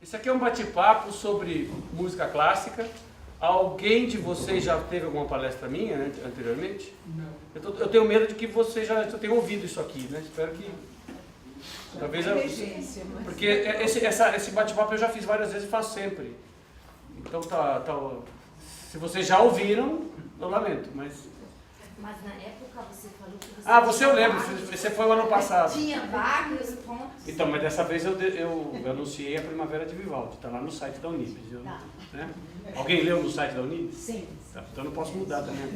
Isso aqui é um bate-papo sobre música clássica. Alguém de vocês já teve alguma palestra minha, né, anteriormente? Não. Eu tenho medo de que vocês já tenham ouvido isso aqui, né? Espero que... Talvez porque esse bate-papo eu já fiz várias vezes e faço sempre. Então se vocês já ouviram, eu lamento, mas... Mas na época você falou que você... Você eu lembro, você foi o ano passado. Tinha vários pontos. Então, mas dessa vez eu anunciei a Primavera de Vivaldi, está lá no site da Unibes. Tá. Né? Alguém leu no site da Unibes? Sim. Tá, então eu não posso mudar também.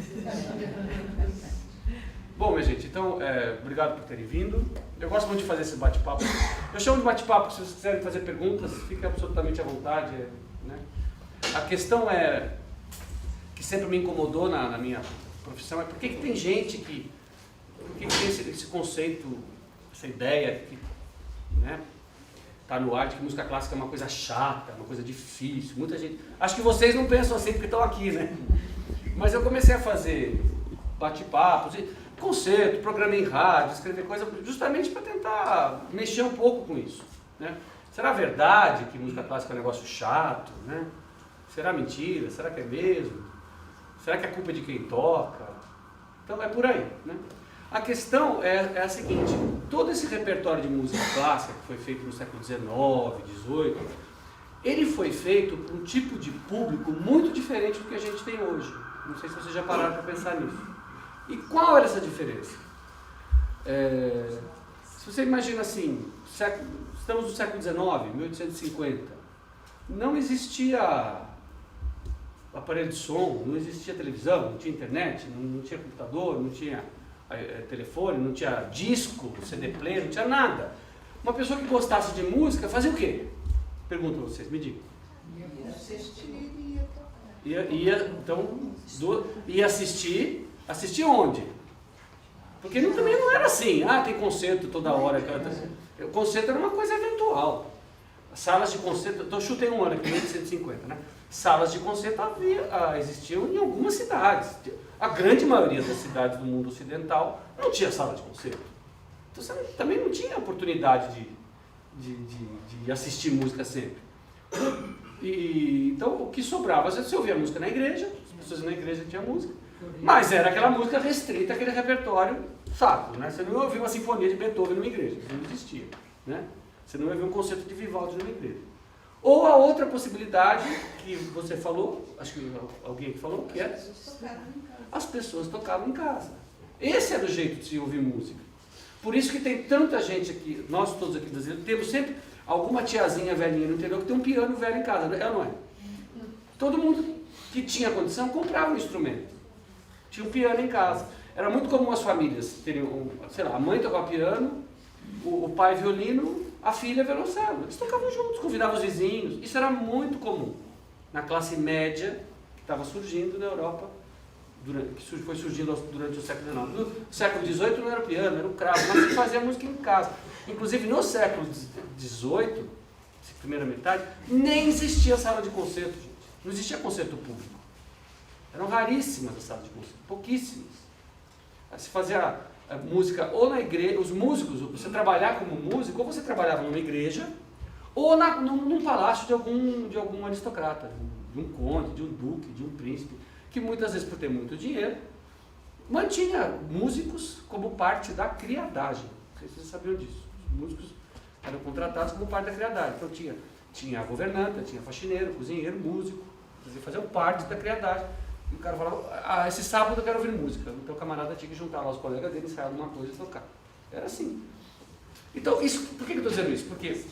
Bom, minha gente, então, obrigado por terem vindo. Eu gosto muito de fazer esse bate-papo. Eu chamo de bate-papo, se vocês quiserem fazer perguntas, fiquem absolutamente à vontade. Né? A questão que sempre me incomodou na minha profissão é por que tem gente que tem esse conceito, essa ideia que está no ar de que música clássica é uma coisa chata, uma coisa difícil. Muita gente... Acho que vocês não pensam assim porque estão aqui, né? Mas eu comecei a fazer bate-papos, concerto, programa em rádio, escrever coisa justamente para tentar mexer um pouco com isso. Né? Será verdade que música clássica é um negócio chato? Né? Será mentira? Será que é mesmo? Será que a culpa é de quem toca? Então é por aí. Né? A questão é a seguinte, todo esse repertório de música clássica que foi feito no século XIX, XVIII, ele foi feito para um tipo de público muito diferente do que a gente tem hoje. Não sei se vocês já pararam para pensar nisso. E qual era essa diferença? Se você imagina assim, estamos no século XIX, 1850, não existia aparelho de som, não existia televisão, não tinha internet, não tinha computador, não tinha telefone, não tinha disco, CD player, não tinha nada. Uma pessoa que gostasse de música fazia o quê? Pergunto a vocês, me digam. Ia assistir, Ia assistir. Assistir onde? Porque também não era assim, tem concerto toda hora. O concerto era uma coisa eventual. Salas de concerto, eu chutei um ano aqui, 1850, né? Salas de concerto existiam em algumas cidades. A grande maioria das cidades do mundo ocidental não tinha sala de concerto. Então você também não tinha oportunidade de assistir música sempre. Então o que sobrava, às vezes você ouvia música na igreja, as pessoas na igreja tinham música, mas era aquela música restrita, aquele repertório sacro. Né? Você não ia ouvir uma sinfonia de Beethoven numa igreja, isso não existia. Né? Você não ia ouvir um concerto de Vivaldi numa igreja. Ou a outra possibilidade que você falou, acho que alguém que falou, que é as pessoas tocavam em casa. Esse era o jeito de se ouvir música. Por isso que tem tanta gente aqui, nós todos aqui brasileiros, temos sempre alguma tiazinha velhinha no interior que tem um piano velho em casa, não é? Todo mundo que tinha condição comprava um instrumento. Tinha um piano em casa. Era muito comum as famílias terem, a mãe tocava piano, o pai violino, a filha violoncelo. Eles tocavam juntos, convidavam os vizinhos. Isso era muito comum na classe média que estava surgindo na Europa, que foi surgindo durante o século XIX. No século XVIII não era o piano, era o cravo, mas se fazia música em casa. Inclusive no século XVIII, primeira metade, nem existia sala de concerto, gente. Não existia concerto público. Eram raríssimas as salas de concerto, pouquíssimas. Se fazia música ou na igreja, os músicos, você trabalhar como músico, ou você trabalhava numa igreja, ou num palácio de algum aristocrata, de um conde, de um duque, de um príncipe, que muitas vezes, por ter muito dinheiro, mantinha músicos como parte da criadagem. Não sei se vocês sabiam disso. Os músicos eram contratados como parte da criadagem. Então tinha a governanta, tinha faxineiro, cozinheiro, músico, eles faziam parte da criadagem. E o cara falava, esse sábado eu quero ouvir música. Então o camarada tinha que juntar lá os colegas dele, ensaiar alguma coisa e tocar. Era assim. Então, por que eu estou dizendo isso? Porque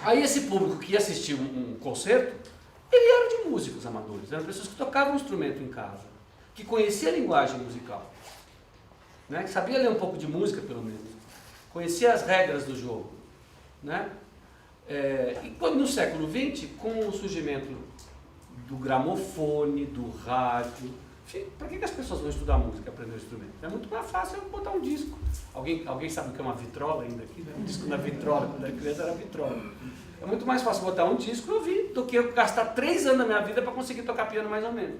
aí esse público que ia assistir um concerto, ele era de músicos amadores, eram pessoas que tocavam um instrumento em casa, que conheciam a linguagem musical, né? Que sabia ler um pouco de música, pelo menos, conhecia as regras do jogo. Né? E quando no século XX, com o surgimento do gramofone, do rádio, para que as pessoas vão estudar música, aprender um instrumento? É muito mais fácil botar um disco. Alguém sabe o que é uma vitrola ainda aqui? Né? Um disco na vitrola, quando era criança era vitrola. É muito mais fácil botar um disco e ouvir do que eu gastar 3 anos da minha vida para conseguir tocar piano mais ou menos.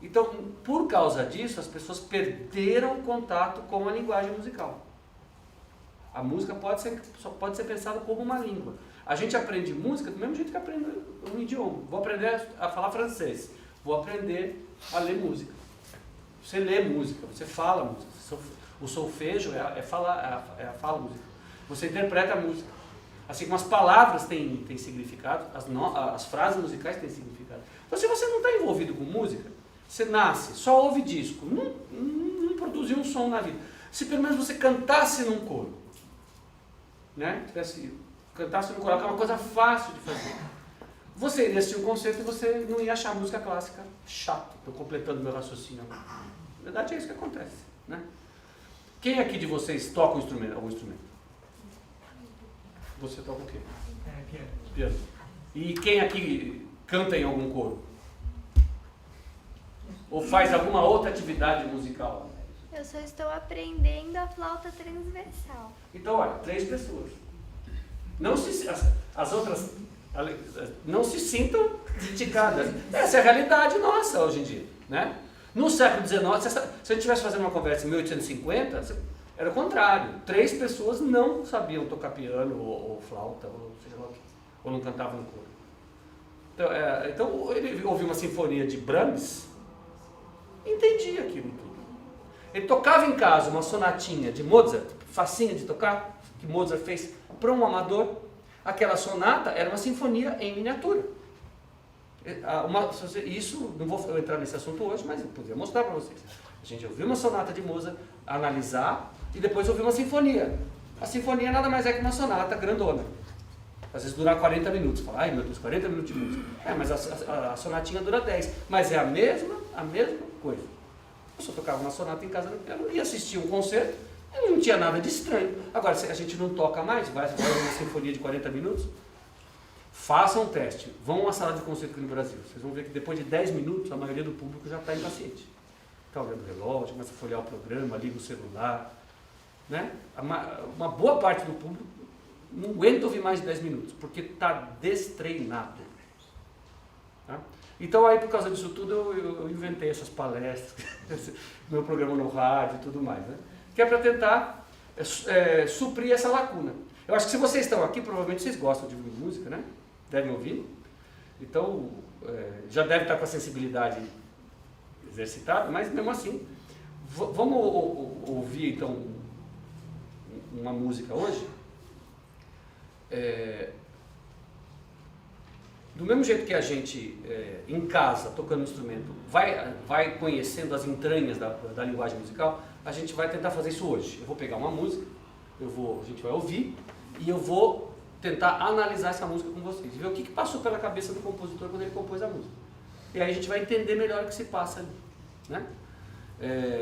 Então, por causa disso, as pessoas perderam o contato com a linguagem musical. A música só pode ser pensada como uma língua. A gente aprende música do mesmo jeito que aprende um idioma. Vou aprender a falar francês, vou aprender a ler música. Você lê música, você fala música. O solfejo é a fala música. Você interpreta a música. Assim como as palavras têm significado, as frases musicais têm significado. Então, se você não está envolvido com música, você nasce, só ouve disco, não produziu um som na vida. Se pelo menos você cantasse num coro, né? Cantasse num coro, que é uma coisa fácil de fazer. Você iria assistir um concerto e você não ia achar música clássica chato. Estou completando meu raciocínio agora. Na verdade é isso que acontece, né? Quem aqui de vocês toca algum instrumento? Você toca o quê? Piano. Piano. E quem aqui canta em algum coro? Ou faz alguma outra atividade musical? Eu só estou aprendendo a flauta transversal. Então, olha, 3 pessoas. As outras não se sintam criticadas. Essa é a realidade nossa hoje em dia, né? No século XIX, se a gente estivesse fazendo uma conversa em 1850, era o contrário. 3 pessoas não sabiam tocar piano ou flauta, ou seja lá o que, ou não cantavam no coro. Então ele ouviu uma sinfonia de Brahms, entendia aquilo tudo. Ele tocava em casa uma sonatinha de Mozart, facinha de tocar, que Mozart fez para um amador. Aquela sonata era uma sinfonia em miniatura. Isso, não vou entrar nesse assunto hoje, mas eu poderia mostrar para vocês. A gente ouviu uma sonata de Mozart, analisar, e depois ouviu uma sinfonia. A sinfonia nada mais é que uma sonata grandona. Às vezes dura 40 minutos. Fala, ai meu Deus, 40 minutos de música. Mas a sonatinha dura 10. Mas é a mesma coisa. Eu só tocava uma sonata em casa no piano e assistia um concerto e não tinha nada de estranho. Agora, se a gente não toca mais, vai uma sinfonia de 40 minutos, façam um teste. Vão a uma sala de concerto aqui no Brasil. Vocês vão ver que depois de 10 minutos, a maioria do público já está impaciente. Está olhando o relógio, começa a folhear o programa, liga o celular. Né? Uma boa parte do público não aguenta ouvir mais de 10 minutos, porque está destreinado. Tá? Então aí por causa disso tudo eu inventei essas palestras, meu programa no rádio e tudo mais, né? Que é para tentar suprir essa lacuna. Eu acho que se vocês estão aqui, provavelmente vocês gostam de ouvir música, né? Devem ouvir. Então já deve estar com a sensibilidade exercitada, mas mesmo assim, vamos ouvir então uma música hoje. Do mesmo jeito que a gente, em casa, tocando instrumento, vai conhecendo as entranhas da linguagem musical, a gente vai tentar fazer isso hoje. Eu vou pegar uma música, a gente vai ouvir, e eu vou tentar analisar essa música com vocês, e ver o que passou pela cabeça do compositor quando ele compôs a música. E aí a gente vai entender melhor o que se passa ali. Né?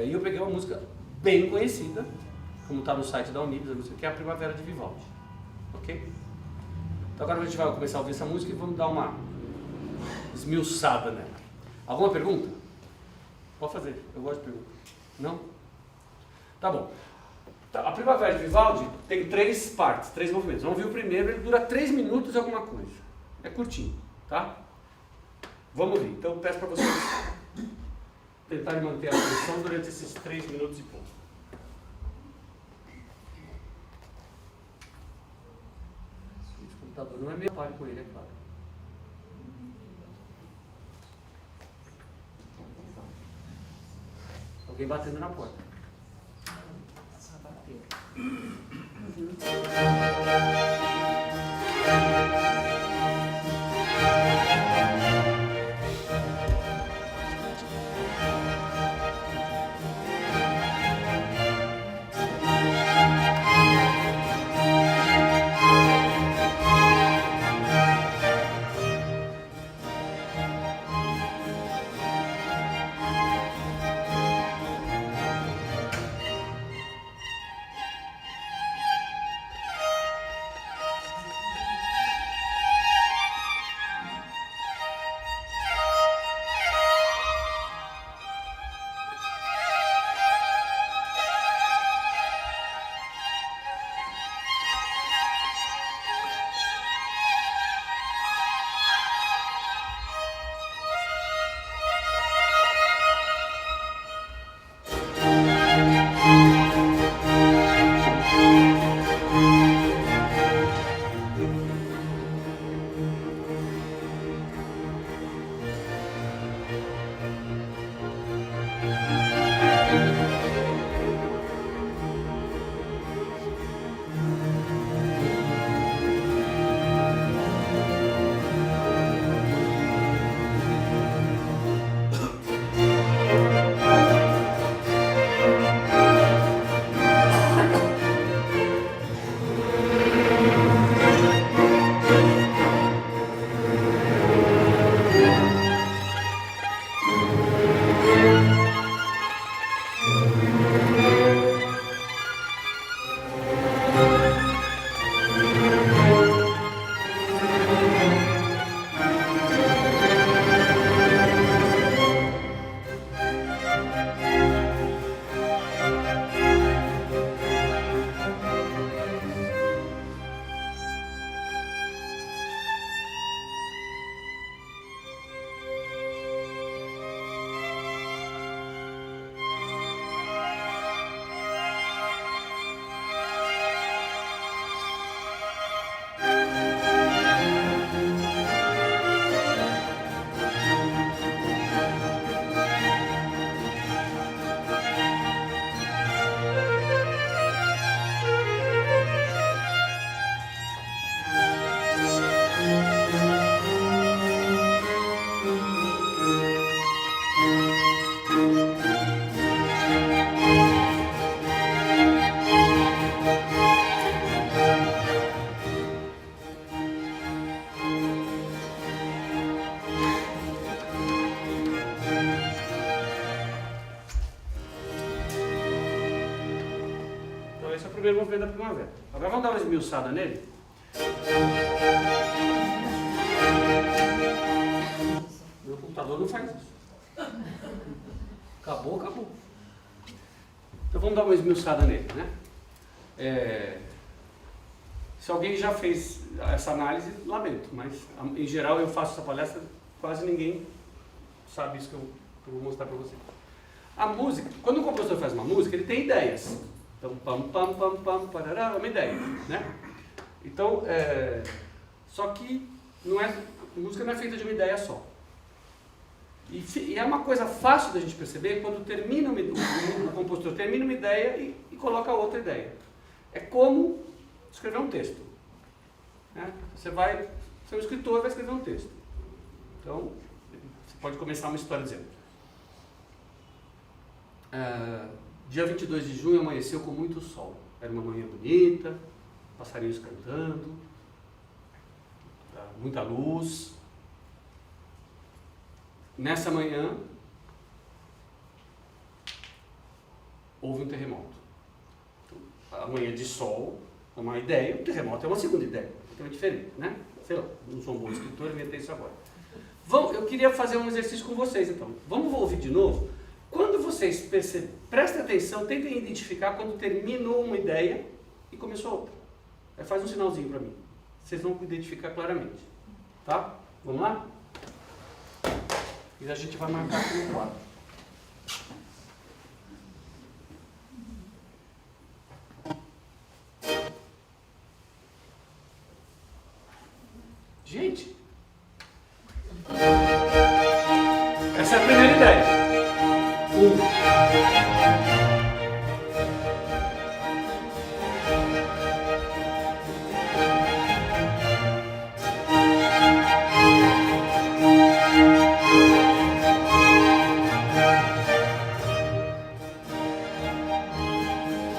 E eu peguei uma música bem conhecida, como está no site da Unibis, que é a Primavera de Vivaldi. Ok? Então agora a gente vai começar a ouvir essa música e vamos dar uma esmiuçada nela. Alguma pergunta? Pode fazer, eu gosto de perguntas. Não? Tá bom. A Primavera de Vivaldi tem 3 partes, 3 movimentos. Vamos ver o primeiro, ele dura 3 minutos e alguma coisa. É curtinho, tá? Vamos ouvir. Então eu peço para vocês tentarem manter a atenção durante esses 3 minutos e pouco. Não é meu pai com ele, é claro. Alguém batendo na porta. primeiro movimento da primavera. Agora vamos dar uma esmiuçada nele? Meu computador não faz isso. Acabou, acabou. Então vamos dar uma esmiuçada nele, né? Se alguém já fez essa análise, lamento, mas em geral eu faço essa palestra, quase ninguém sabe isso que eu vou mostrar para vocês. A música, quando o compositor faz uma música, ele tem ideias. Então, pam, pam, pam, pam, parará, é uma ideia, né? Então, só que a música não é feita de uma ideia só. E é uma coisa fácil da gente perceber quando termina o compositor termina uma ideia e coloca outra ideia. É como escrever um texto. Né? Você é um escritor, vai escrever um texto. Então, você pode começar uma história dizendo. Dia 22 de junho amanheceu com muito sol. Era uma manhã bonita, passarinhos cantando, muita luz. Nessa manhã, houve um terremoto. Então, a manhã de sol é uma ideia, o terremoto é uma segunda ideia, então é diferente, né? Sei lá, não sou um bom escritor, inventei isso agora. Eu queria fazer um exercício com vocês, então. Vamos ouvir de novo? Quando vocês prestem atenção, tentem identificar quando terminou uma ideia e começou outra. Aí faz um sinalzinho para mim. Vocês vão identificar claramente. Tá? Vamos lá? E a gente vai marcar aqui no quadro. Gente, essa é a primeira ideia.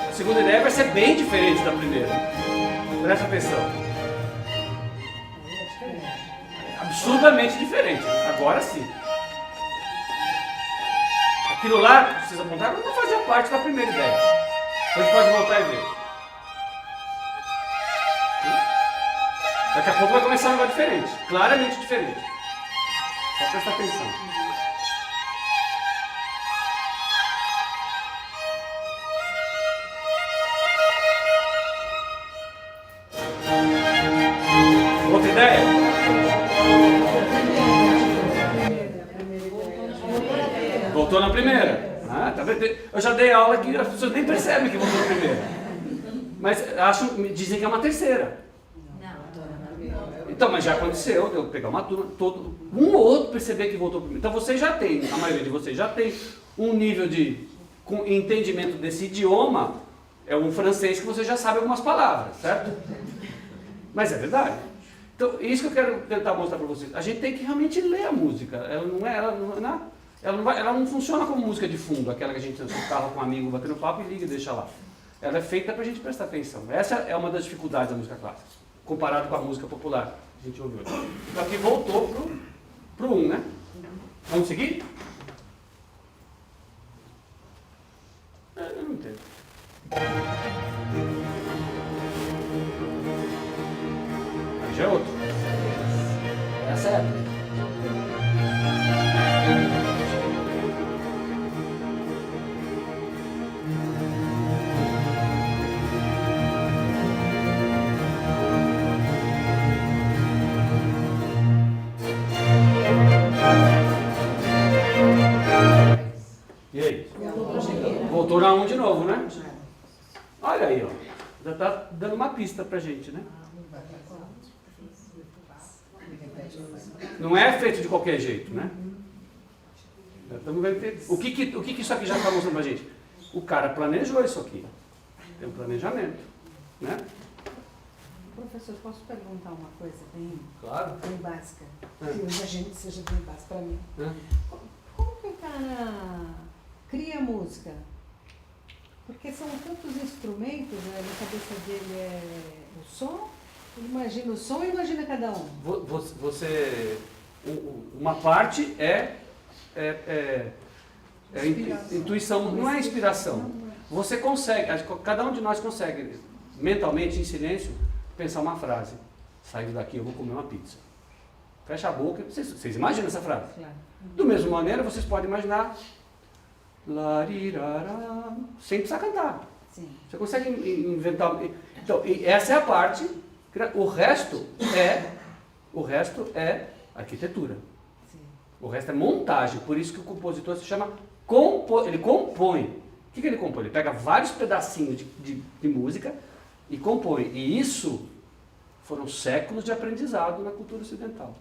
A segunda ideia vai ser bem diferente da primeira. Presta atenção. Absurdamente diferente. Agora sim. Aquilo lá que vocês apontaram não fazia parte da primeira ideia. Então a gente pode voltar e ver. Daqui a pouco vai começar um negócio diferente. Claramente diferente. Só prestar atenção. Outra ideia? Voltou na primeira. Tá vendo? Eu já dei aula que as pessoas nem percebem que voltou na primeira. Mas dizem que é uma terceira. Não. Então, mas já aconteceu, eu pegar uma turma, um ou outro perceber que voltou primeiro. Então vocês já têm, a maioria de vocês já tem um nível de entendimento desse idioma, é um francês que você já sabe algumas palavras, certo? Mas é verdade. Então, isso que eu quero tentar mostrar para vocês. A gente tem que realmente ler a música. Ela não funciona como música de fundo, aquela que a gente tocava com um amigo batendo papo e liga e deixa lá. Ela é feita para a gente prestar atenção. Essa é uma das dificuldades da música clássica, comparado com a música popular que a gente ouviu. Então aqui voltou pro 1, né? Vamos seguir? Eu não entendo. Aí já é outro. Essa é a... E aí? Voltou na 1 de novo, né? Olha aí, ó. Já está dando uma pista pra gente, né? Não é feito de qualquer jeito, né? Estamos vendo o que isso aqui já está mostrando pra gente? O cara planejou isso aqui. Tem um planejamento, né? Professor, posso perguntar uma coisa bem, Claro. bem básica? Que eu imagino que seja bem básica para mim. Como que o cara cria música? Porque são tantos instrumentos, né? Na cabeça dele é o som, ele imagina o som e imagina cada um. Uma parte é intuição, não é inspiração. você consegue, cada um de nós consegue, mentalmente, em silêncio, pensar uma frase. Saindo daqui eu vou comer uma pizza. Fecha a boca, vocês imaginam essa frase? Claro. Do mesmo maneira, vocês podem imaginar larirará, sem precisar cantar. Sim. Você consegue inventar. Então, e essa é a parte. O resto é arquitetura. Sim. O resto é montagem. Por isso que o compositor se chama ele compõe. O que ele compõe? Ele pega vários pedacinhos de música e compõe. E isso foram séculos de aprendizado na cultura ocidental.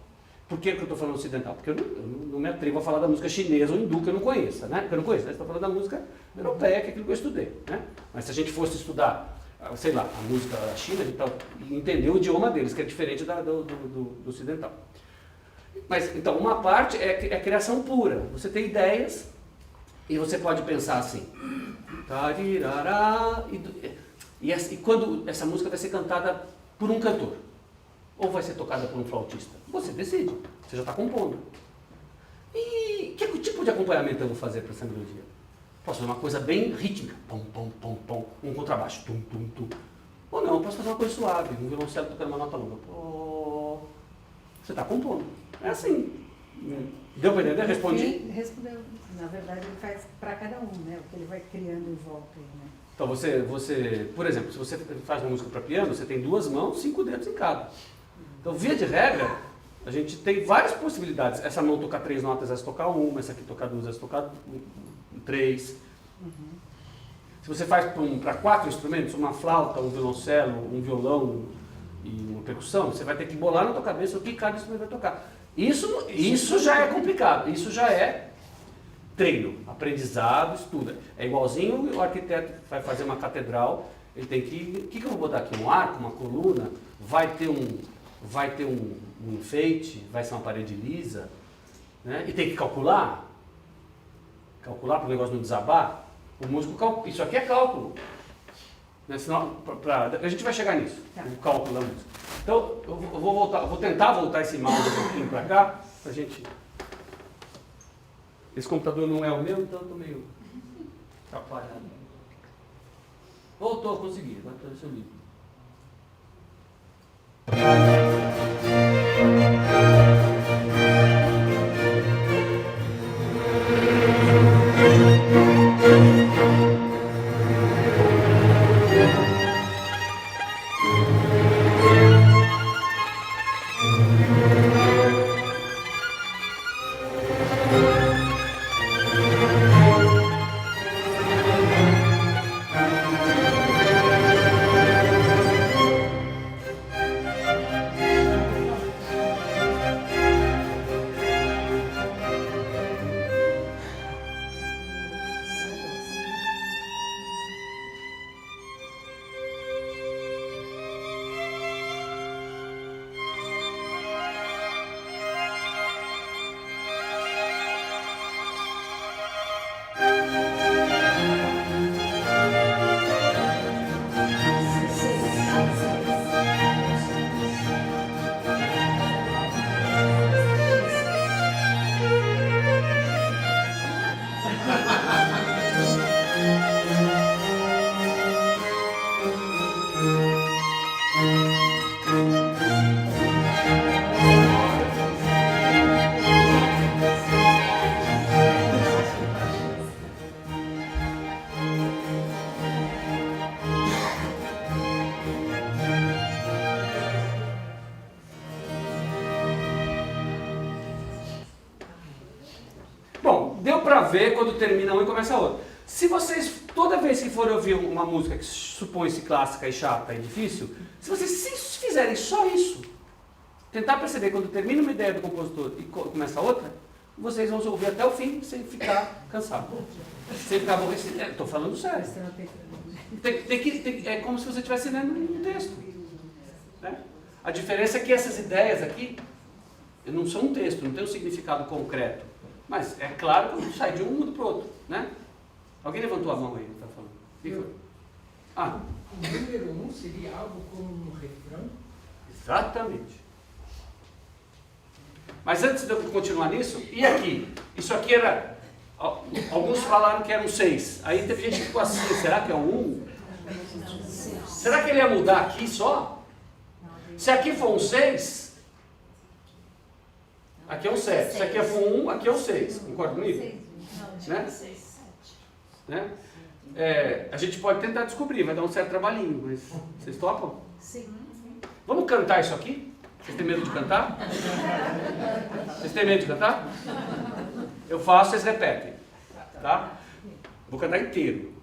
Por que eu estou falando ocidental? Porque eu não me atrevo a falar da música chinesa ou hindu que eu não conheça, né? Que eu não conheço. Estou falando da música europeia, que é aquilo que eu estudei, né? Mas se a gente fosse estudar, sei lá, a música da China, então, entender o idioma deles, que é diferente do ocidental. Mas, então, uma parte é criação pura. Você tem ideias e você pode pensar assim. E quando essa música vai ser cantada por um cantor? Ou vai ser tocada por um flautista? Você decide. Você já está compondo. E que tipo de acompanhamento eu vou fazer para essa melodia? Posso fazer uma coisa bem rítmica. Pom, pom, pom, pom. Um contrabaixo. Tum, tum, tum. Ou não, eu posso fazer uma coisa suave. Um violoncelo tocando uma nota longa. Pô. Você está compondo. É assim. Deu para entender? Respondi? Respondeu. Na verdade, ele faz para cada um, né? O que ele vai criando em volta aí, né? Então você, por exemplo, se você faz uma música para piano, você tem 2 mãos, 5 dedos em cada. Então, via de regra, a gente tem várias possibilidades. Essa mão tocar 3 notas, essa tocar 1, essa aqui tocar 2, essa tocar 3. Uhum. Se você faz para 4 instrumentos, uma flauta, um violoncelo, um violão e uma percussão, você vai ter que bolar na tua cabeça o que cada instrumento vai tocar. Isso já é complicado, isso já é treino, aprendizado, estuda. É igualzinho o arquiteto vai fazer uma catedral, ele tem que... O que eu vou botar aqui? Um arco, uma coluna? Vai ter um enfeite? Vai ser uma parede lisa? Né? E tem que calcular para o negócio não desabar. O músico calcula. Isso aqui é cálculo. Né? Senão, a gente vai chegar nisso, o cálculo da música. Então, eu vou tentar voltar esse mouse um pouquinho para cá, para a gente... Esse computador não é o meu, então eu estou meio atrapalhado. Voltou, consegui. Agora está no seu livro. Deu pra ver quando termina um e começa a outra. Se vocês, toda vez que forem ouvir uma música que supõe-se clássica e chata e difícil, se vocês fizerem só isso, tentar perceber quando termina uma ideia do compositor e começa a outra, vocês vão ouvir até o fim sem ficar cansado. Sem ficar aborrecido. Estou falando sério. É como se você estivesse lendo um texto. Né? A diferença é que essas ideias aqui não são um texto, não tem um significado concreto. Mas é claro que sai de um mundo para o outro, né? Alguém levantou a mão aí, está falando. O que foi? O número 1 seria algo como um refrão? Exatamente. Mas antes de eu continuar nisso, e aqui? Isso aqui era Alguns falaram que eram 6. Aí teve gente que ficou assim, será que é um 1? Será que ele ia mudar aqui só? Se aqui for um 6, aqui é um 7. Se aqui for um 1, aqui é um 6. Concorda comigo? Né? A gente pode tentar descobrir, vai dar um certo trabalhinho, mas vocês topam? Sim. Vamos cantar isso aqui? Vocês têm medo de cantar? Vocês têm medo de cantar? Eu faço, vocês repetem. Tá? Vou cantar inteiro.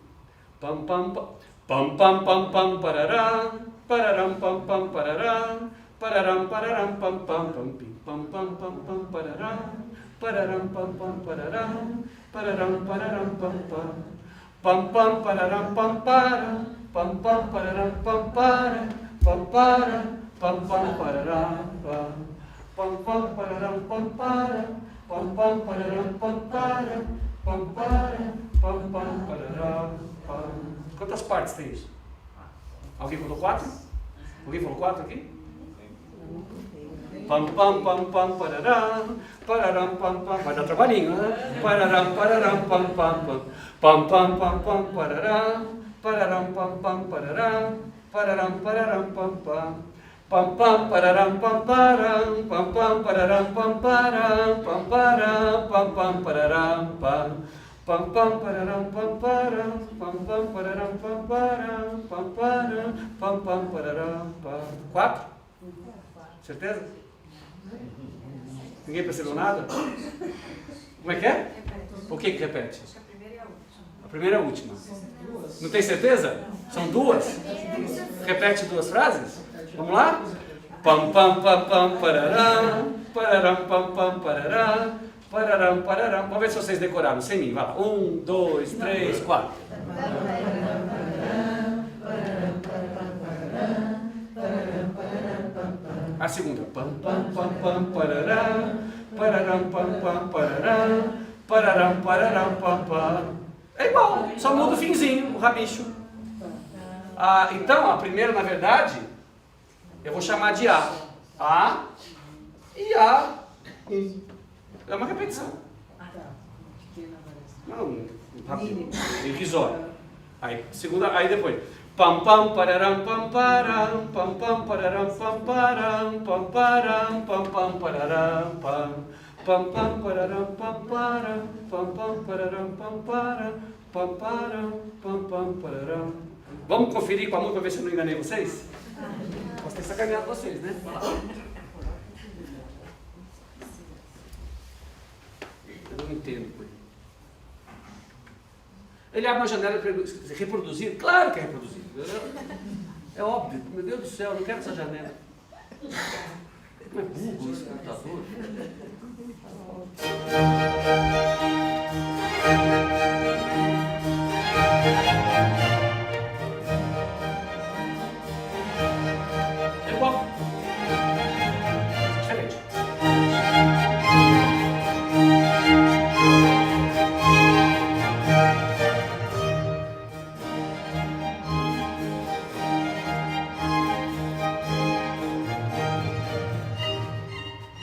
Pam pam pam pam pam pam pam pararam, pararam pam pam pararam, pararam pararam pam pam pam pim pam pam pam pam pararam, pararam pam pam pararam, pararam pararam pam pam pam pam pararam pam para, pam pam pararam pam para, pam para, pam pam pararam pam pam pararam pam para, pam pam pararam pam para, pam para, pam pam pararam pam. Quantas partes tem isso? Alguém contou 4? Alguém falou 4 aqui? Pam pam pam pam pararam, pararam pam pam. Vai dar trabalhinho, né? Pararam pararam pam pam pam. Pam pam pam pam pararam, pararam pam pam pararam, pararam pararam pam pam. Pam pam pararam pam param, pam pam pararam pam param, pam param pam pam pararam pam. Pam pam pararam pam param, pam pam pararam pam param, pam param, pam pam pararam pam. 4? Certeza? Ninguém percebeu nada? Como é que é? O que repete? A primeira e a última. Não tem certeza? São 2? Repete 2 frases? Vamos lá? Pam pam pam pam pararam, pararam pam pam pararam, pararam pararam. Vamos ver se vocês decoraram sem mim. Vai lá. 1, 2, 3, 4. A segunda. Pam pam pam pam pararam, pararam pam pam pararam, pararam pararam pam pam. É igual, só muda o finzinho, o rabicho. Então, a primeira, na verdade, eu vou chamar de A. A e A. É uma repetição. Não, rápido. Irrisório. Aí, segunda, aí depois. Pam pam pararam pam param, pam pam pararam pam param, pam param pam pam pararam pam. Pam pam pararam pam param, pam pam pararam pam param, pam param pam pam pararam. Vamos conferir com a música para ver se eu não enganei vocês? Posso ter sacaneado vocês, né? Eu não entendo por aí. Ele abre uma janela e pergunta, reproduzir? Claro que é reproduzir. É óbvio. Meu Deus do céu, eu não quero essa janela. Não é burro esse computador? É igual. Diferente.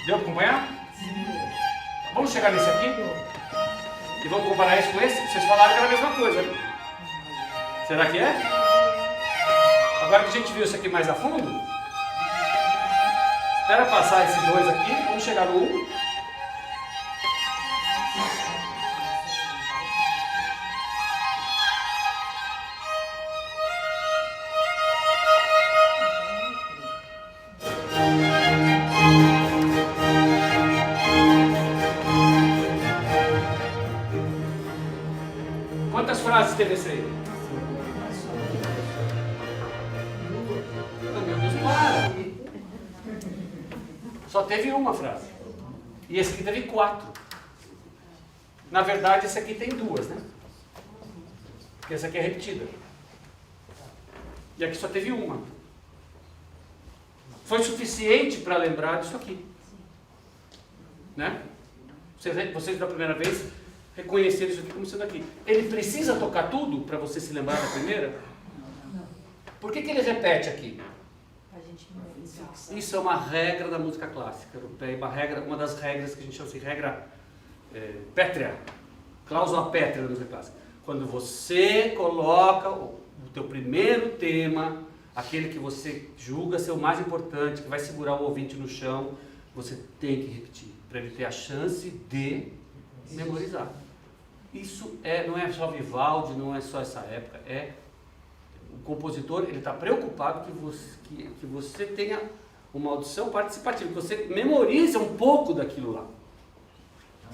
Deu para acompanhar? Vamos chegar nesse aqui? E vamos comparar isso com esse? Vocês falaram que era a mesma coisa, né? Será que é? Agora que a gente viu isso aqui mais a fundo, espera passar esses 2 aqui, vamos chegar no 1. Quantas frases teve esse aí? Oh, meu Deus, para! Só teve uma frase. E esse aqui teve 4. Na verdade, esse aqui tem 2, né? Porque essa aqui é repetida. E aqui só teve uma. Foi suficiente para lembrar disso aqui. Né? Vocês da primeira vez reconheceram isso aqui como sendo aqui. Ele precisa tocar tudo para você se lembrar da primeira? Não. Por que ele repete aqui? Isso é uma regra da música clássica europeia, uma das regras que a gente chama de regra pétrea. cláusula pétrea da música clássica. Quando você coloca o teu primeiro tema, aquele que você julga ser o mais importante, que vai segurar o ouvinte no chão, você tem que repetir, para ele ter a chance de memorizar. Isso não é só Vivaldi, não é só essa época, o compositor, ele está preocupado que você tenha uma audição participativa, que você memorize um pouco daquilo lá.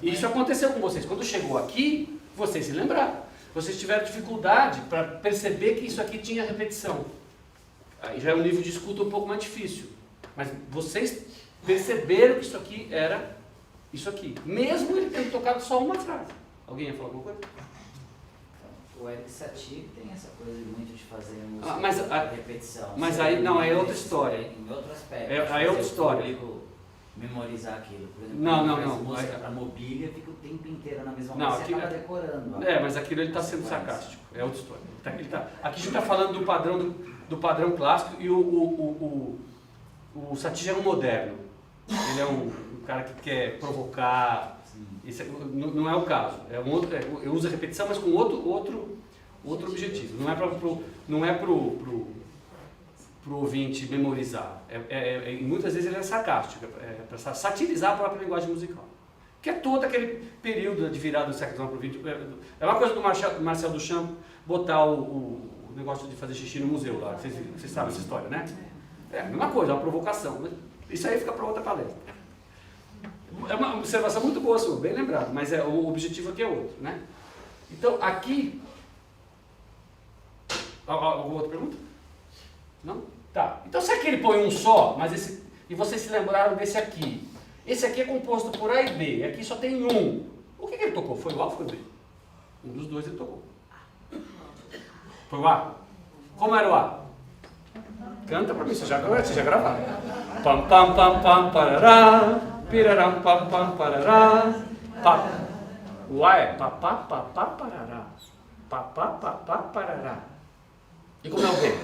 E isso aconteceu com vocês. Quando chegou aqui, vocês se lembraram. Vocês tiveram dificuldade para perceber que isso aqui tinha repetição. Aí já é um nível de escuta um pouco mais difícil. Mas vocês perceberam que isso aqui era isso aqui. Mesmo ele tendo tocado só uma frase. Alguém ia falar alguma coisa? O Erik Satie tem essa coisa muito de fazer repetição. Mas aí não, é outra história. Em outro aspecto. Aí é outra história. Memorizar aquilo. Por exemplo, Não. Música para mobília fica o tempo inteiro na mesma Não, música, você acaba decorando. Mas aquilo ele está sendo sarcástico. É outra história. Aqui a gente está falando do padrão clássico e o Satie é um moderno. Ele é um cara que quer provocar. Isso não é o caso. Eu uso a repetição, mas com outro objetivo. Não é pro ouvinte memorizar. Muitas vezes ele é sarcástico, para satirizar a própria linguagem musical. Que é todo aquele período de virada do século XIX para o XX. É uma coisa do Marcel Duchamp botar o negócio de fazer xixi no museu lá. Vocês sabem essa história, né? É a mesma coisa, é uma provocação. Isso aí fica para outra palestra. É uma observação muito boa sua, bem lembrado, mas o objetivo aqui é outro, né? Então, aqui... Alguma outra pergunta? Não? Tá. Então, se aqui ele põe um só, e vocês se lembraram desse aqui. Esse aqui é composto por A e B, e aqui só tem um. O que ele tocou? Foi o A ou foi o B? Um dos dois ele tocou. Foi o A? Como era o A? Canta pra mim, você já gravaram. Pam, pam, pam, pam, parará, piraram, pam, pam, parará, pá. O A é papá, papá, parará. Papá, papá, parará. E como é o B?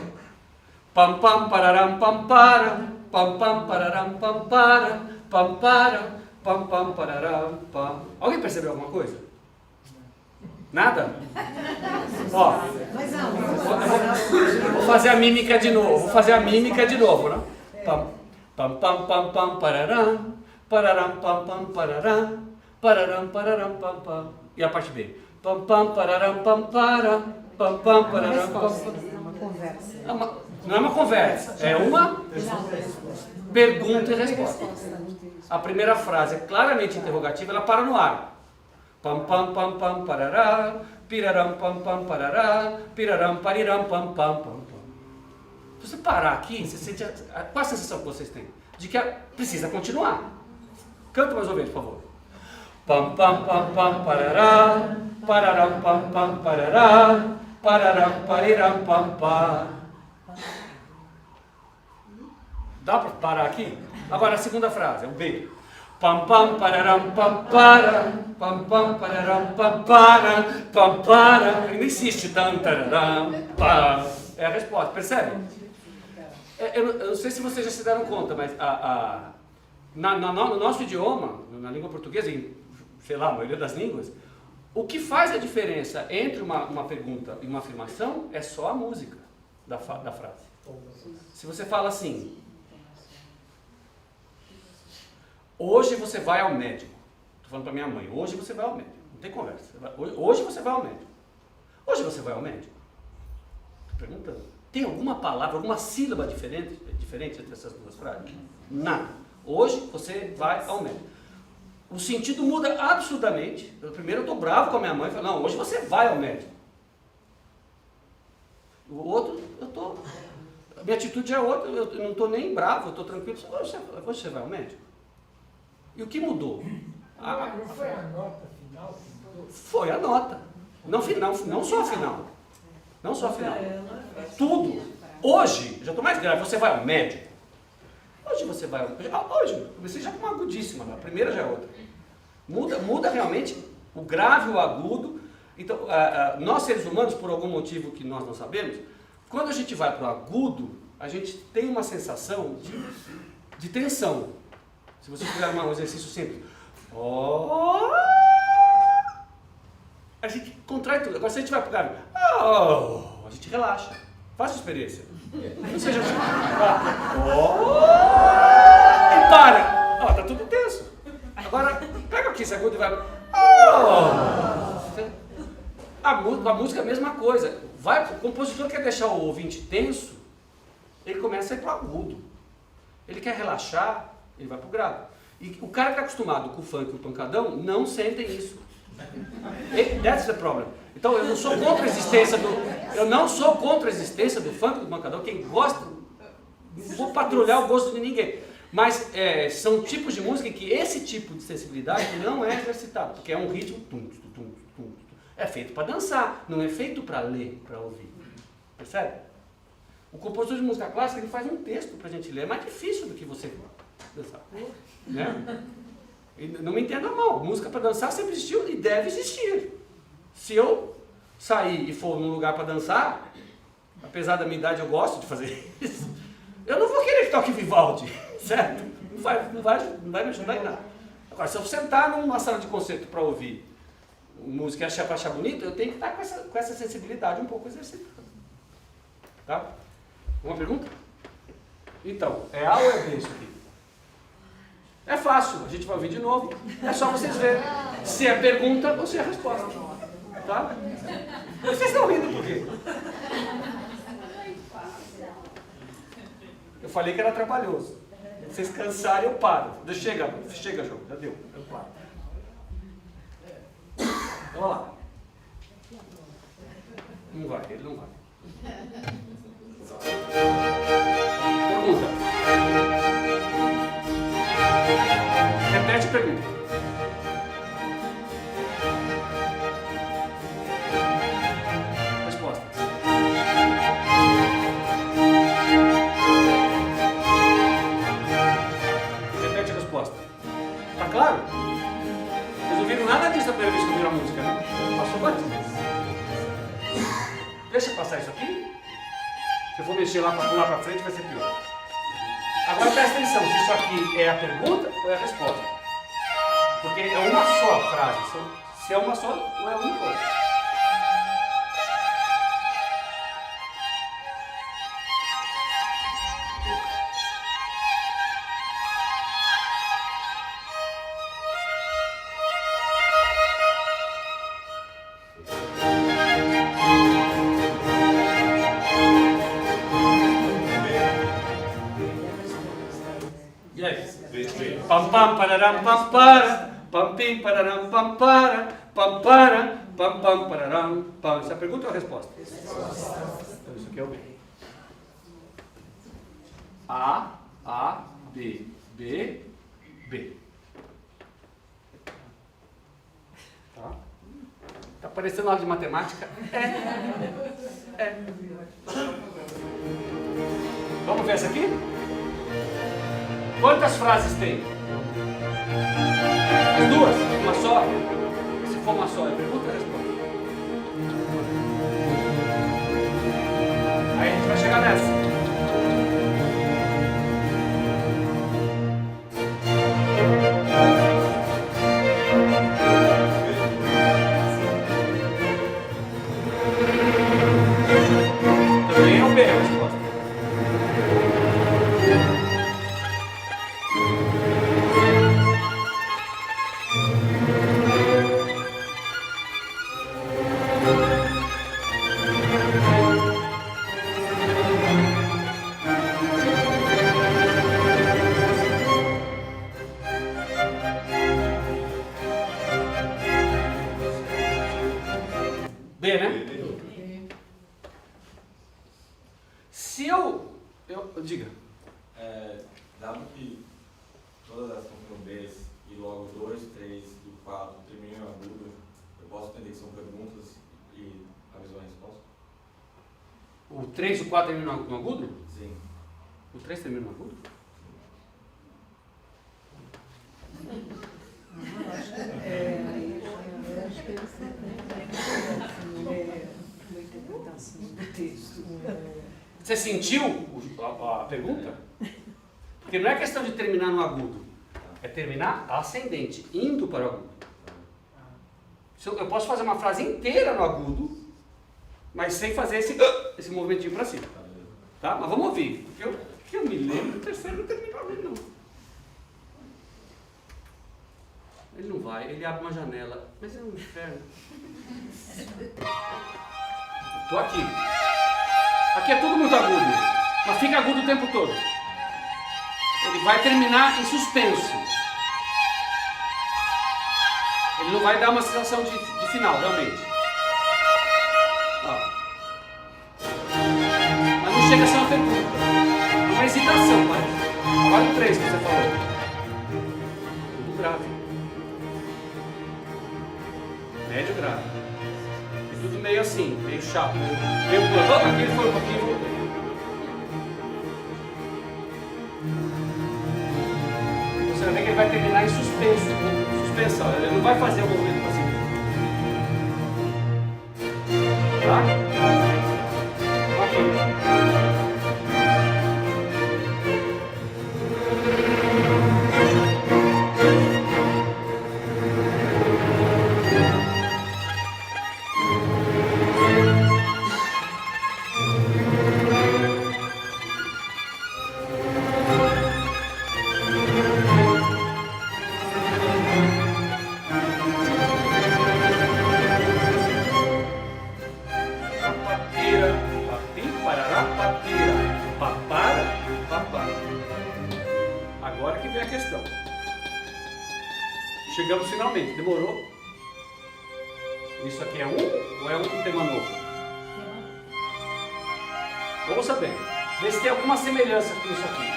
Pam, pam, pararam, pam, para, pam, pam, pararam, pam, para, pam, para, pam, pam, pararam, pam. Alguém percebeu alguma coisa? Nada? Ó, vou fazer a mímica de novo, né? Pam, pam, pam, pam, pam, pararam, pararam, pam, pam, pararam, pararam, pararam, pam, pam. E a parte B? Pam, pam, pararam, pam, para, pam, pam, pararam, pam, pam. Uma conversa. Não é uma conversa, é uma pergunta e resposta. A primeira frase é claramente interrogativa, ela para no ar. Pam, pam, pam, pam, parará, piraram, pam, pam, parará, piraram, pariram, pam, pam, pam, pam. Se você parar aqui, você sente qual a sensação que vocês têm? De que precisa continuar. Canta mais uma vez, por favor. Pam, pam, pam, pam, parará, pararam, pam, pam, parará, pararam, pariram, pam, pam. Dá para parar aqui? Agora a segunda frase, é o B. Pam, pam, pararam, pam, para, pam, pam, pararam, pam, para, pam, para. Ele não insiste, tam, tararam, pam. É a resposta, percebe? Eu não sei se vocês já se deram conta, mas no nosso idioma, na língua portuguesa, em, sei lá, a maioria das línguas, o que faz a diferença entre uma pergunta e uma afirmação é só a música da frase. Se você fala assim, hoje você vai ao médico. Estou falando para minha mãe, hoje você vai ao médico. Não tem conversa. Hoje você vai ao médico. Hoje você vai ao médico? Estou perguntando. Tem alguma palavra, alguma sílaba diferente entre essas duas frases? Nada. Hoje você vai ao médico. O sentido muda absurdamente. Primeiro eu estou bravo com a minha mãe e falo, não, hoje você vai ao médico. O outro, a minha atitude é outra, eu não estou nem bravo, eu estou tranquilo. Hoje você vai ao médico? E o que mudou? Não foi a nota final que mudou? Foi a nota. Não só a final. Não só a final. Tudo. Hoje, já estou mais grave, você vai ao médico. Hoje você vai ao médico. Hoje, comecei já com uma agudíssima, a primeira já é outra. Muda realmente o grave, o agudo. Então, nós seres humanos, por algum motivo que nós não sabemos, quando a gente vai para o agudo, a gente tem uma sensação de tensão. Se você fizer um exercício simples. a gente contrai tudo. Agora, se a gente vai pro grave, a gente relaxa. Faça a experiência. Não seja assim. E para. Tá tudo tenso. Agora, pega aqui esse agudo e vai. A música é a mesma coisa. O compositor quer deixar o ouvinte tenso, ele começa a ir pro agudo. Ele quer relaxar, ele vai pro grave. E o cara que está acostumado com o funk e o pancadão não sentem isso. That's the problem. Então eu não sou contra a existência do funk e do pancadão. Quem gosta, não vou patrulhar o gosto de ninguém. Mas são tipos de música em que esse tipo de sensibilidade não é exercitado, porque é um ritmo é feito para dançar, não é feito para ler, para ouvir. Percebe? O compositor de música clássica ele faz um texto para a gente ler, é mais difícil do que você dançar. Né? E não me entenda mal, música para dançar sempre existiu e deve existir. Se eu sair e for num lugar para dançar, apesar da minha idade eu gosto de fazer isso, eu não vou querer que toque Vivaldi, certo? Não vai me ajudar em nada. Agora, se eu sentar numa sala de concerto para ouvir música e achar bonito, eu tenho que estar com essa sensibilidade um pouco exercitada. Tá? Uma pergunta? Então, é A ou é B isso aqui? É fácil, a gente vai ouvir de novo. É só vocês verem se é pergunta ou se é resposta. Tá? Vocês estão rindo por quê? Eu falei que era trabalhoso. Se vocês cansarem, eu paro. Chega, João, já deu. Eu paro. Vamos lá. Não vai, ele não vai. Pergunta. Repete a pergunta. Resposta. Repete a resposta. Tá claro? Vocês não viram nada disso a primeira vez que ouviram a música, né? Passou quantas vezes? Deixa passar isso aqui. Se eu for mexer lá para frente, vai ser pior. Agora presta atenção, se isso aqui é a pergunta ou é a resposta. Porque é uma só frase. Se é uma só, não é uma coisa. Pam pam pararam pam para, pam pim pararam pam para, pam pararam pam. Essa pergunta ou a resposta? Então isso aqui é o B. A, B, B, B. Tá parecendo aula de matemática? É. Vamos ver essa aqui? Quantas frases tem? As duas? Uma só? Se for uma só, é pergunta ou resposta? Aí a gente vai chegar nessa. Também é o B a resposta. B, né? Se eu diga. Dado que todas elas são com Bs e logo 2, 3 e 4 terminam em agudo, eu posso entender que são perguntas e a mesma resposta? O 3 e o 4 terminam no agudo? Sim. O 3 termina no agudo? Eu acho que uma interpretação do texto. Você sentiu a pergunta? Porque não é questão de terminar no agudo, é terminar ascendente, indo para o agudo. Eu posso fazer uma frase inteira no agudo, mas sem fazer esse movimentinho para cima. Tá? Mas vamos ouvir. Porque eu me lembro, o terceiro não terminou ali, não. Ele não vai, ele abre uma janela. Mas é um inferno. Tô aqui. Aqui é tudo muito agudo, mas fica agudo o tempo todo. Ele vai terminar em suspenso. Ele não vai dar uma sensação de final, realmente. Ó. Mas não chega a ser uma pergunta. É uma hesitação, parece. Agora o 3 que você falou. Tudo grave. Médio grave. E tudo meio assim, meio chato. Meio pulando. Aqui ele foi um pouquinho e voltou. Você vai ver que ele vai terminar em suspenso. Suspensão, ele não vai fazer o movimento assim. Tá? Ok. Agora que vem a questão. Chegamos finalmente. Demorou? Isso aqui é um ou é um tema novo? Ouça bem. Vê se tem alguma semelhança com isso aqui.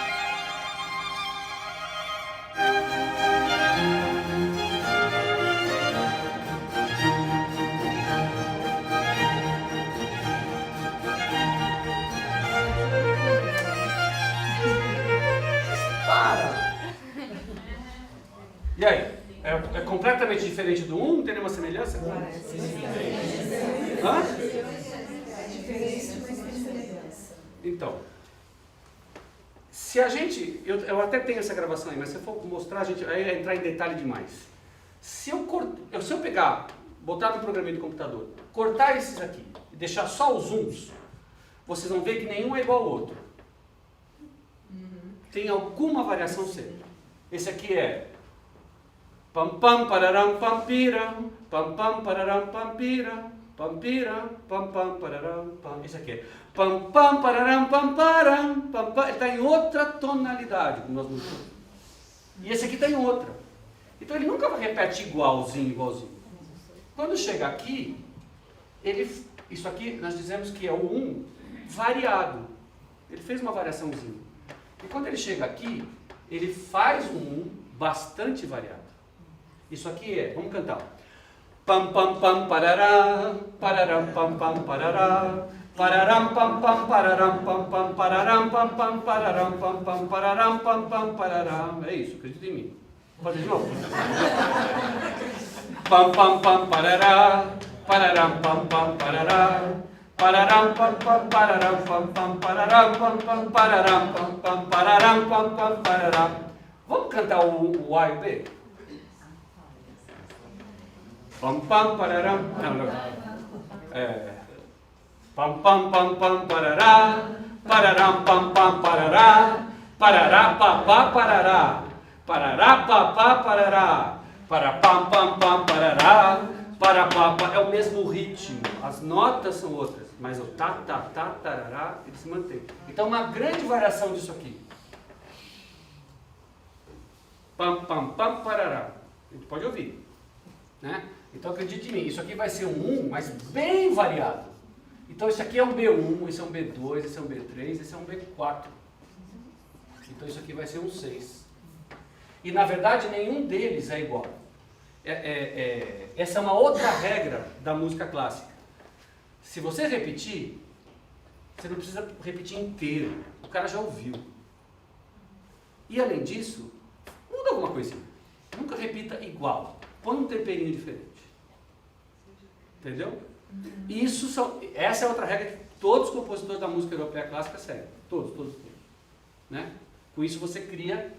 E aí? É completamente diferente do 1? Não tem nenhuma semelhança? Hã? Então, se a gente... Eu até tenho essa gravação aí, mas se eu for mostrar, a gente vai entrar em detalhe demais. Se eu pegar, botar no programinha do computador, cortar esses aqui e deixar só os uns, vocês vão ver que nenhum é igual ao outro. Tem alguma variação sempre. Esse aqui é... Pam pam pararam pampiram, pam pam pararam pampiram, pampiram, pam pam pararam pam. Isso aqui é pam pam pararam pamparam, pam pam. Ele está em outra tonalidade, como nós mostramos. E esse aqui está em outra. Então ele nunca vai repetir igualzinho. Quando chega aqui, isso aqui nós dizemos que é o 1 variado. Ele fez uma variaçãozinha. E quando ele chega aqui, ele faz um 1 bastante variado. Isso aqui é, vamos cantar. Pam pam pam parará, pararam pam pam parará, pararam pam pam pararam pam pam pararam pam pam pararam pam pam pararam pam pam pararam. É isso, acredita em mim. Vou fazer de novo. Pam pam pam parará, pararam pam pam parará, pararam pam pam pararam pam pam pararam pam pam pararam pam pam pararam pam pam pararam. Vamos cantar o A e o B? Pam pam pararam, não. Pam pam pam pam parará, pararam pam pam parará, parará papá parará, parará papá parará, para pam pam pam parará, para papá. É o mesmo ritmo, as notas são outras, mas o tá tarará, ele se mantém. Então uma grande variação disso aqui. Pam pam pam parará. A gente pode ouvir, né? Então acredite em mim, isso aqui vai ser um 1, mas bem variado. Então esse aqui é um B1, esse é um B2, esse é um B3, esse é um B4. Então isso aqui vai ser um 6. E na verdade nenhum deles é igual. Essa é uma outra regra da música clássica. Se você repetir, você não precisa repetir inteiro. O cara já ouviu. E além disso, muda alguma coisinha. Nunca repita igual. Põe um temperinho diferente. Entendeu? Essa é outra regra que todos os compositores da música europeia clássica seguem. Todos. Né? Com isso você cria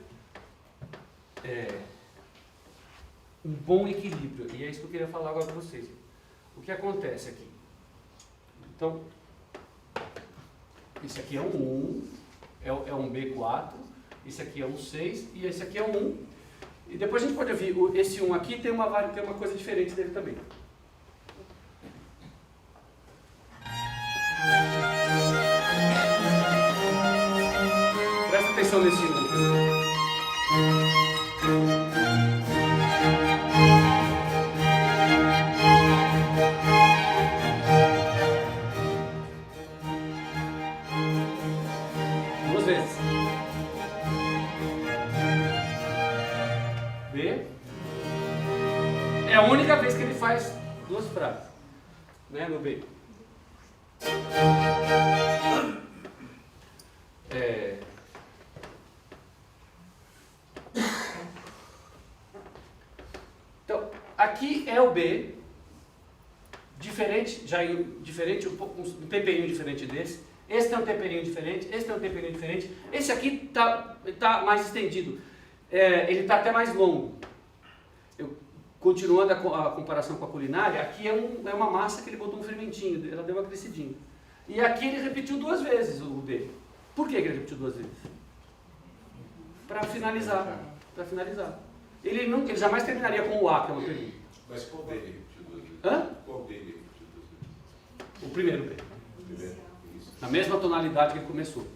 um bom equilíbrio. E é isso que eu queria falar agora para vocês. O que acontece aqui? Então, esse aqui é um 1, é um B4, esse aqui é um 6 e esse aqui é um 1. E depois a gente pode ouvir, esse 1 aqui tem uma coisa diferente dele também. Presta atenção nesse 1. Duas vezes. B. É a única vez que ele faz duas frases, né, no B. Então, aqui é o B, diferente, diferente um temperinho diferente desse. Esse tem um temperinho diferente, esse tem um temperinho diferente. Esse aqui tá mais estendido, ele está até mais longo. Continuando a comparação com a culinária, aqui é uma massa que ele botou um fermentinho, ela deu uma crescidinha. E aqui ele repetiu duas vezes o B. Por que ele repetiu duas vezes? Para finalizar. Ele jamais terminaria com o A, que é uma pergunta. Mas qual B ele repetiu duas vezes? Hã? Qual B ele repetiu duas vezes? O primeiro B. O primeiro? Isso. Na mesma tonalidade que ele começou.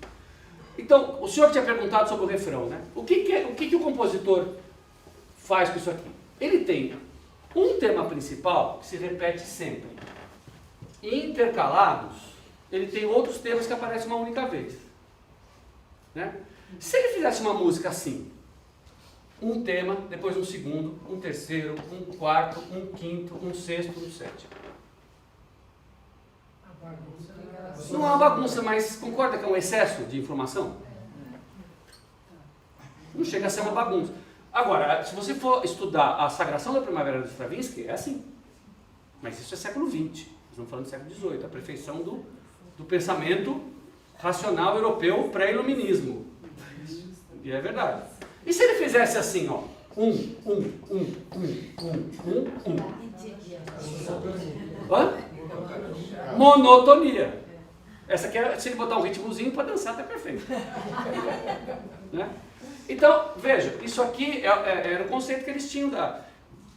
Então, o senhor tinha perguntado sobre o refrão, né? O que o compositor faz com isso aqui? Ele tem um tema principal que se repete sempre. E intercalados, ele tem outros temas que aparecem uma única vez. Né? Se ele fizesse uma música assim, um tema, depois um segundo, um terceiro, um quarto, um quinto, um sexto, um sétimo. Não é uma bagunça, mas concorda que é um excesso de informação? Não chega a ser uma bagunça. Agora, se você for estudar a Sagração da Primavera de Stravinsky, é assim. Mas isso é século XX. Nós estamos falando do século XVIII, a perfeição do pensamento racional europeu pré-iluminismo. E é verdade. E se ele fizesse assim, ó, Hã? Monotonia. Essa aqui, se ele botar um ritmozinho para dançar, tá perfeito. Né? Então, veja, isso aqui era o conceito que eles tinham da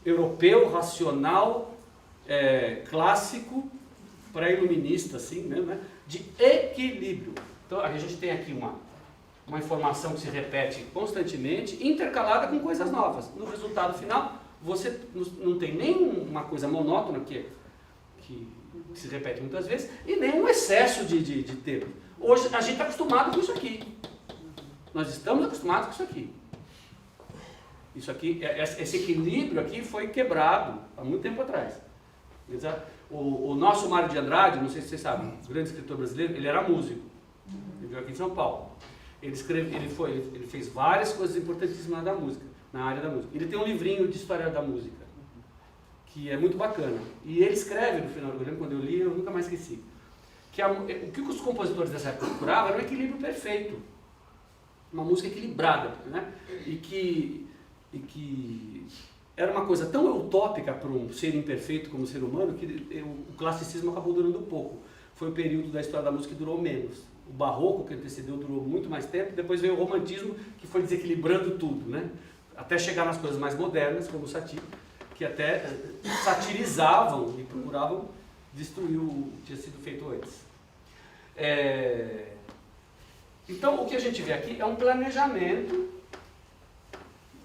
europeu, racional, clássico, pré-iluminista, assim, né? De equilíbrio. Então, a gente tem aqui uma informação que se repete constantemente, intercalada com coisas novas. No resultado final, você não tem nem uma coisa monótona que se repete muitas vezes, e nem um excesso de termos. Hoje, a gente está acostumado com isso aqui. Nós estamos acostumados com isso aqui. Isso aqui, esse equilíbrio aqui foi quebrado há muito tempo atrás. O nosso Mário de Andrade, não sei se vocês sabem, um grande escritor brasileiro, ele era músico. Ele veio aqui em São Paulo. Ele fez várias coisas importantíssimas na área da música. Ele tem um livrinho de história da música, que é muito bacana. E ele escreve no final, eu lembro quando eu li, eu nunca mais esqueci, o que os compositores dessa época procuravam era um equilíbrio perfeito. Uma música equilibrada, né? E que era uma coisa tão utópica para um ser imperfeito como ser humano que o classicismo acabou durando pouco. Foi o período da história da música que durou menos. O barroco, que antecedeu, durou muito mais tempo, depois veio o romantismo, que foi desequilibrando tudo, né? Até chegar nas coisas mais modernas, como o Satie, que até satirizavam e procuravam destruir o que tinha sido feito antes. Então, o que a gente vê aqui é um planejamento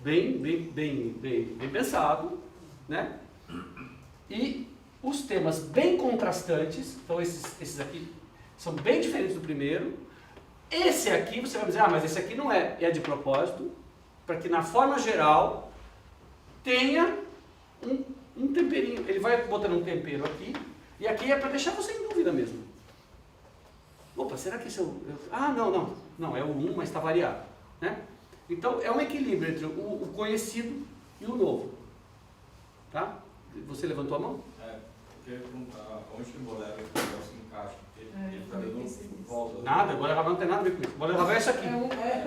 bem pensado, né? E os temas bem contrastantes, então esses aqui são bem diferentes do primeiro. Esse aqui, você vai dizer, mas esse aqui não é de propósito, para que na forma geral tenha um temperinho. Ele vai botando um tempero aqui, e aqui é para deixar você em dúvida mesmo. Opa, será que esse é o... não, é o 1, mas está variado. Né? Então, é um equilíbrio entre o conhecido e o novo. Tá? Você levantou a mão? Eu queria perguntar onde que o bolero se encaixa, porque ele está dando volta. Nada, o bolero não tem nada a ver com isso. O bolero é isso aqui.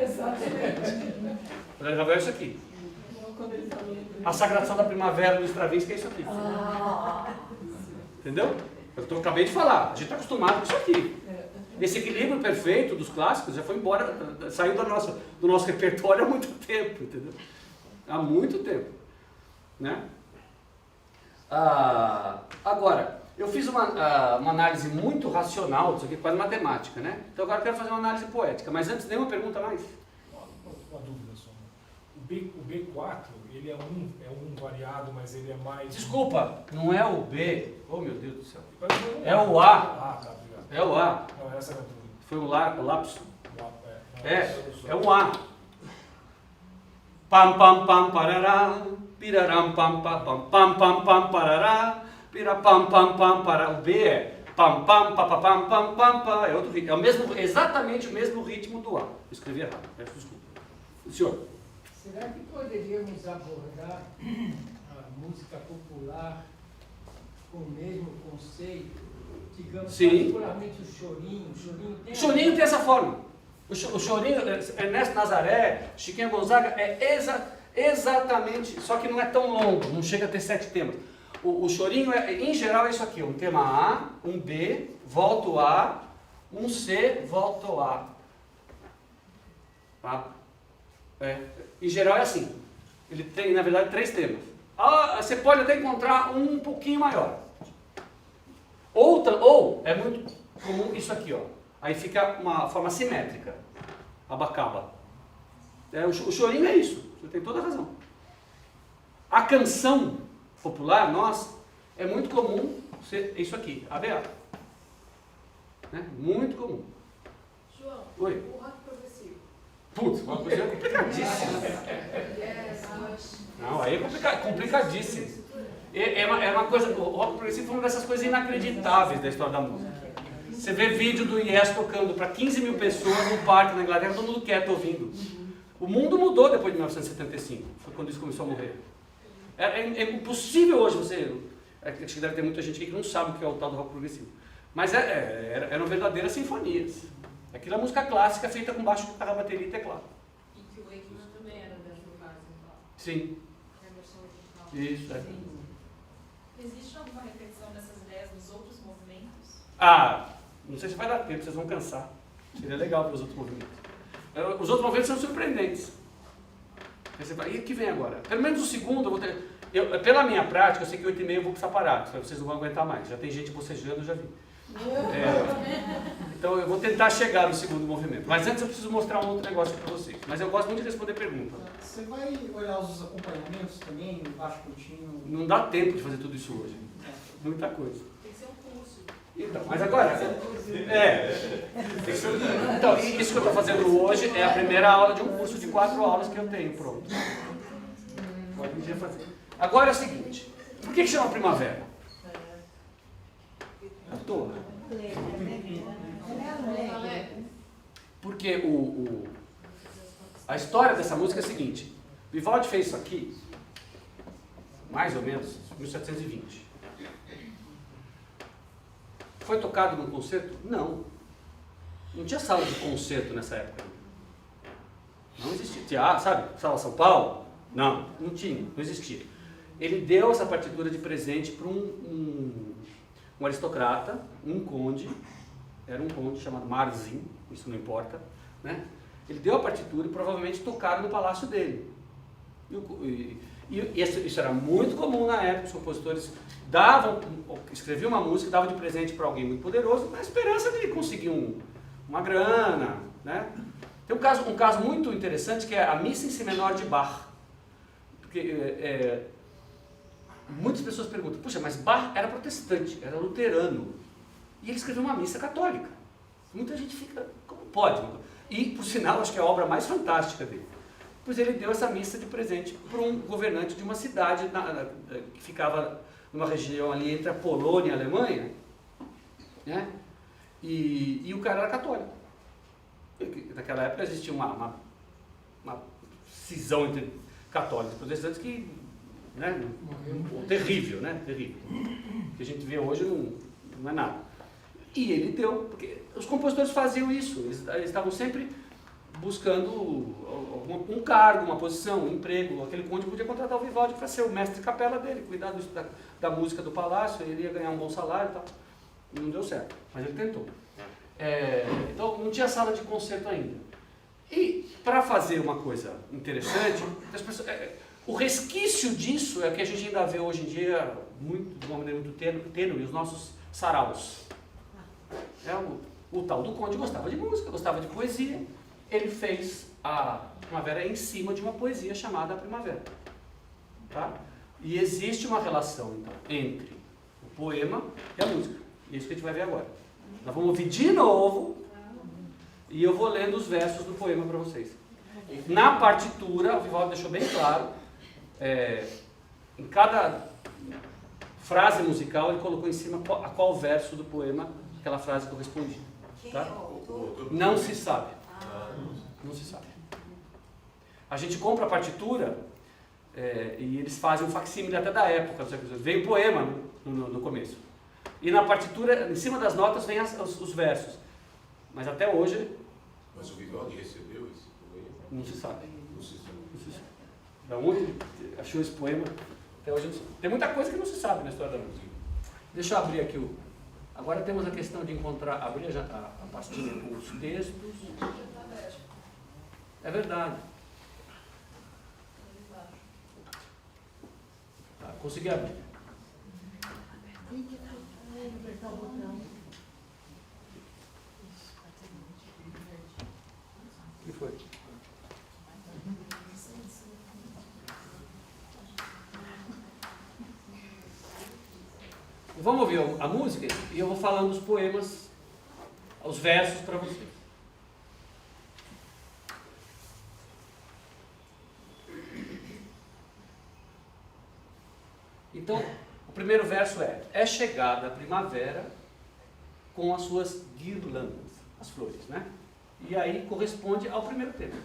Exatamente. O bolero é isso aqui. Quando ele falou A Sagração da Primavera do Stravinsky é isso aqui. Entendeu? Eu acabei de falar, a gente está acostumado com isso aqui. Esse equilíbrio perfeito dos clássicos já foi embora, saiu do nosso repertório há muito tempo, entendeu? Há muito tempo. Né? Agora, eu fiz uma análise muito racional disso aqui, quase matemática, né? Então agora eu quero fazer uma análise poética, mas antes, nenhuma pergunta mais? Uma dúvida só. O B4, ele é um variado, mas ele é mais... Desculpa, não é o B, oh meu Deus do céu, é o A. Ah, tá, obrigado. É o A. Não, essa era a dúvida. Foi o lapso. É o o A. Pam pam pam parará, piraram pam pam pam pam pam pam parará, pira pam pam pam para. O B é pam pam pam pam pam pam pam, é outro ritmo. É exatamente o mesmo ritmo do A. Eu escrevi errado, peço desculpa. O senhor? Será que poderíamos abordar a música popular com o mesmo conceito? Digamos, Sim. particularmente o chorinho. O chorinho tem essa forma. O chorinho, Ernesto Nazaré, Chiquinha Gonzaga, é exatamente, só que não é tão longo, não chega a ter 7 temas. O chorinho, em geral, é isso aqui, um tema A, um B, volta o A, um C, volta o A. Tá? Em geral é assim. Ele tem, na verdade, 3 temas. Você pode até encontrar um pouquinho maior. Ou é muito comum isso aqui, ó. Aí fica uma forma simétrica. Abacaba. O chorinho é isso. Você tem toda a razão. A canção popular, nossa, é muito comum ser isso aqui, ABA. Né? Muito comum. João, Oi. o rock progressivo. Putz, uma coisa complicadíssima. Não, aí é complicadíssimo. É uma coisa, o rock progressivo foi uma dessas coisas inacreditáveis da história da música. Você vê vídeo do Yes tocando para 15 mil pessoas num parque na Inglaterra, todo mundo quieto ouvindo. O mundo mudou depois de 1975, foi quando isso começou a morrer. É impossível hoje você... Acho que deve ter muita gente aqui que não sabe o que é o tal do rock progressivo. Mas eram verdadeiras sinfonias. Aquilo é música clássica feita com baixo, guitarra, bateria e teclado. E que o Wakeman também era dessa fase, então. Sim. É a versão original. Isso, é. Existe alguma repetição dessas ideias nos outros movimentos? Não sei se vai dar tempo, vocês vão cansar. Seria legal ver os outros movimentos. Os outros movimentos são surpreendentes. Aí você fala, e o que vem agora? Pelo menos o segundo, eu vou ter... pela minha prática, eu sei que 8h30 eu vou precisar parar, vocês não vão aguentar mais. Já tem gente bocejando, eu já vi. Então eu vou tentar chegar no segundo movimento. Mas antes eu preciso mostrar um outro negócio para vocês. Mas eu gosto muito de responder perguntas. Você vai olhar os acompanhamentos também, baixo contínuo? Não dá tempo de fazer tudo isso hoje. Muita coisa. Tem que ser um curso. Então, mas agora... Então, isso que eu estou fazendo hoje é a primeira aula de um curso de 4 aulas que eu tenho, pronto. Pode me fazer. Agora é o seguinte, por que chama primavera? À toa. Porque a história dessa música é a seguinte, Vivaldi fez isso aqui, mais ou menos, em 1720. Foi tocado num concerto? Não. Não tinha sala de concerto nessa época. Não existia. Sabe, sala São Paulo? Não, não tinha, não existia. Ele deu essa partitura de presente para um aristocrata, um conde, era um conde chamado Marzin, isso não importa, né? Ele deu a partitura e provavelmente tocaram no palácio dele. E isso era muito comum na época, os compositores escreviam uma música, davam de presente para alguém muito poderoso, na esperança de conseguir uma grana, né? Tem um caso muito interessante que é a Missa em Si menor de Bach. Porque muitas pessoas perguntam, puxa, mas Bach era protestante, era luterano, e ele escreveu uma missa católica. Muita gente fica, como pode? E, por sinal, acho que é a obra mais fantástica dele. Pois ele deu essa missa de presente para um governante de uma cidade que ficava numa região ali entre a Polônia e a Alemanha, né? E o cara era católico. Naquela época existia uma cisão entre católicos e protestantes que, né, terrível, né? Terrível. O que a gente vê hoje não é nada. E ele deu, porque os compositores faziam isso, eles estavam sempre buscando um cargo, uma posição, um emprego. Aquele conde podia contratar o Vivaldi para ser o mestre de capela dele, cuidar da música do palácio, ele ia ganhar um bom salário e tal. Não deu certo, mas ele tentou. Então não tinha sala de concerto ainda. E para fazer uma coisa interessante, o resquício disso é o que a gente ainda vê hoje em dia, de uma maneira muito tênue, os nossos saraus. O tal do conde gostava de música, gostava de poesia. Ele fez a Primavera em cima de uma poesia chamada A Primavera. Tá? E existe uma relação, então, entre o poema e a música. Isso que a gente vai ver agora. Nós vamos ouvir de novo e eu vou lendo os versos do poema para vocês. Na partitura, o Vivaldi deixou bem claro, em cada frase musical ele colocou em cima a qual verso do poema aquela frase correspondia. Tá? Não se sabe. Não se sabe. A gente compra a partitura e eles fazem um facsímile até da época. Veio o poema no começo. E na partitura, em cima das notas, vem os versos. Mas até hoje... Mas o Vivaldi recebeu esse poema? Não se sabe. Não se sabe. Não se sabe. Da onde ele achou esse poema, até hoje não se sabe. Tem muita coisa que não se sabe na história da música. Deixa eu abrir aqui o... Agora temos a questão de abrir a pastinha com os textos. É verdade. Tá, consegui abrir. O que foi? Vamos ouvir a música e eu vou falando os poemas, os versos para vocês. Então, o primeiro verso é chegada a primavera com as suas guirlandas, as flores, né? E aí corresponde ao primeiro tema.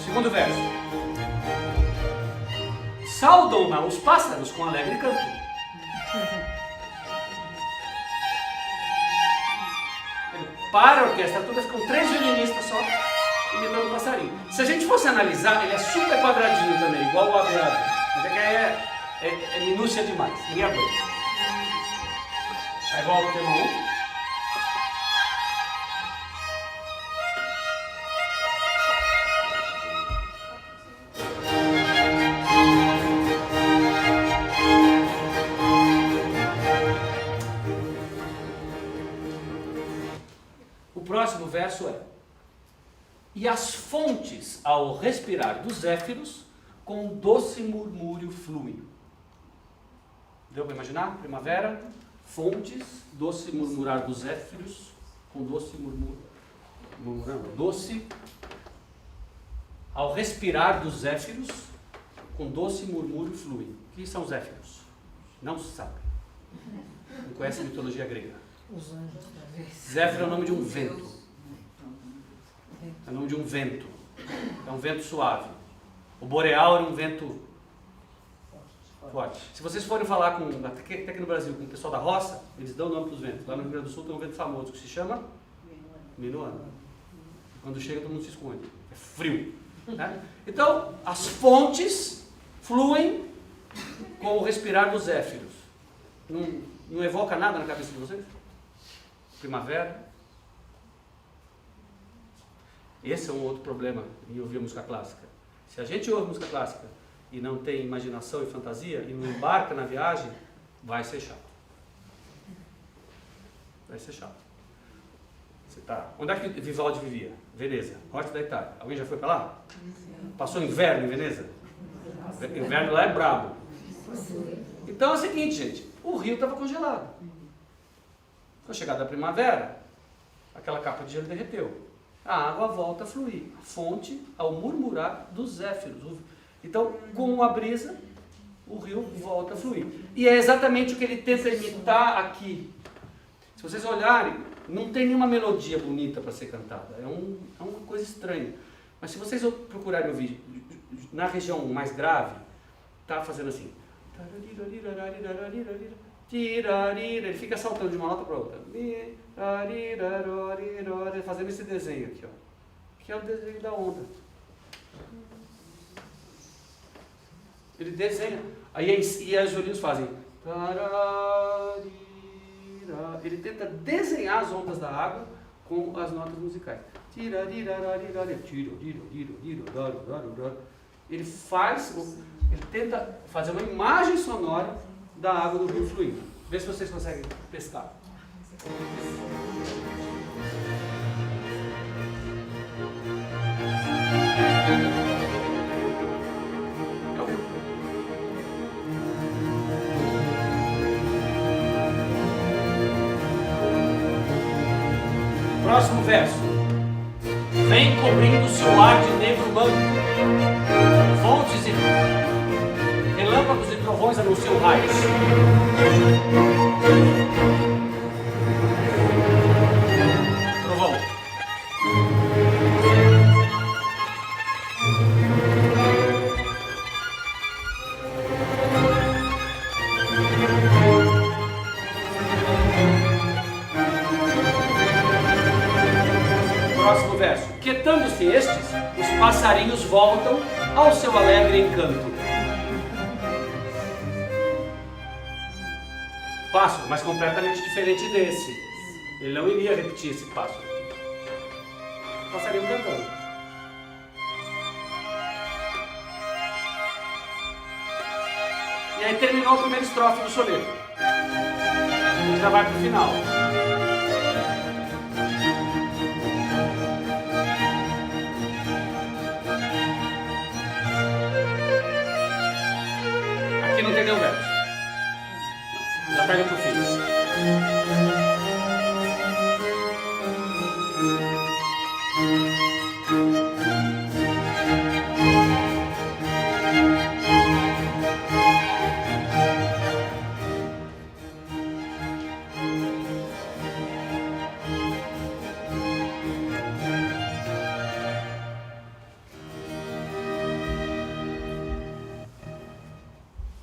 Segundo verso. Saudam-na os pássaros com alegre canto. Para a orquestra toda, ficam 3 violinistas só, imitando o passarinho. Se a gente fosse analisar, ele é super quadradinho também, igual o abeado. Mas é minúcia demais, ninguém aguenta. Aí volta o tema 1. O próximo verso é: e as fontes, ao respirar dos zéfiros, com doce murmúrio fluem. Deu para imaginar? Primavera, fontes, doce murmurar dos zéfiros, com doce murmúrio. Doce, ao respirar dos zéfiros, com doce murmúrio fluem. O que são zéfiros? Não se sabe. Não conhece a mitologia grega. Os anjos, talvez. Zéfiro é o nome de um vento. É o nome de um vento. É um vento suave. O boreal era um vento forte. Se vocês forem falar até aqui no Brasil, com o pessoal da roça, eles dão o nome para os ventos. Lá no Rio Grande do Sul tem um vento famoso que se chama Minuano. Quando chega, todo mundo se esconde. É frio. Né? Então, as fontes fluem com o respirar dos zéfiros. Não evoca nada na cabeça de vocês? Primavera. Esse é um outro problema em ouvir música clássica. Se a gente ouve música clássica e não tem imaginação e fantasia e não embarca na viagem, vai ser chato. Vai ser chato. Onde é que Vivaldi vivia? Veneza, norte da Itália. Alguém já foi para lá? Passou inverno em Veneza? Inverno lá é brabo. Então é o seguinte, gente. O rio estava congelado. Com a chegada da primavera, aquela capa de gelo derreteu. A água volta a fluir. A fonte ao murmurar dos zéfiros. Então, com a brisa, o rio volta a fluir. E é exatamente o que ele tenta imitar aqui. Se vocês olharem, não tem nenhuma melodia bonita para ser cantada. É uma coisa estranha. Mas se vocês procurarem ouvir na região mais grave, tá fazendo assim. Ele fica saltando de uma nota para outra. Fazendo esse desenho aqui, ó. Que é o desenho da onda. Ele desenha. Aí os violinos fazem. Ele tenta desenhar as ondas da água com as notas musicais. Ele tenta fazer uma imagem sonora da água do rio fluindo. Vê se vocês conseguem pescar. É o rio. Próximo verso. Vem cobrindo seu ar de negro manto. Fontes e relâmpagos e trovões anunciam raios. Trovão. Próximo verso. Quietando-se estes, os passarinhos voltam ao seu alegre encanto. Passo, mas completamente diferente desse. Ele não iria repetir esse passo. O passarinho cantando. E aí terminou a primeira estrofe do soneto. Ele já vai para o final. Aqui não tem nenhum verso. Já pega pro fim.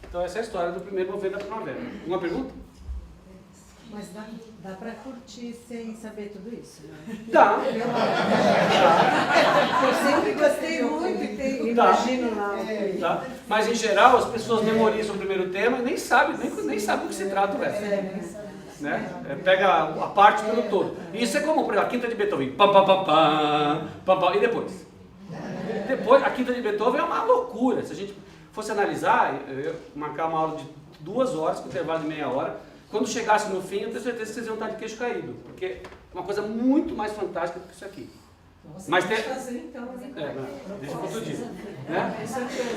Então essa é a história do primeiro movimento da primavera. Uma pergunta? Mas dá para curtir sem saber tudo isso, né? Dá. Eu sempre gostei muito e imagino lá. Tá? Mas em geral as pessoas memorizam o primeiro tema e nem sabem do que se trata o resto. Né? Pega a parte pelo todo. E isso é como, por exemplo, a quinta de Beethoven. Pam, pam, pam, pam, pam, pam, e depois? Depois, a quinta de Beethoven é uma loucura. Se a gente fosse analisar, eu ia marcar uma aula de 2 horas, com intervalo de meia hora. Quando chegasse no fim, eu tenho certeza que vocês iam estar de queixo caído. Porque é uma coisa muito mais fantástica do que isso aqui. Mas tem... fazer então, deixa eu outro dia. Né?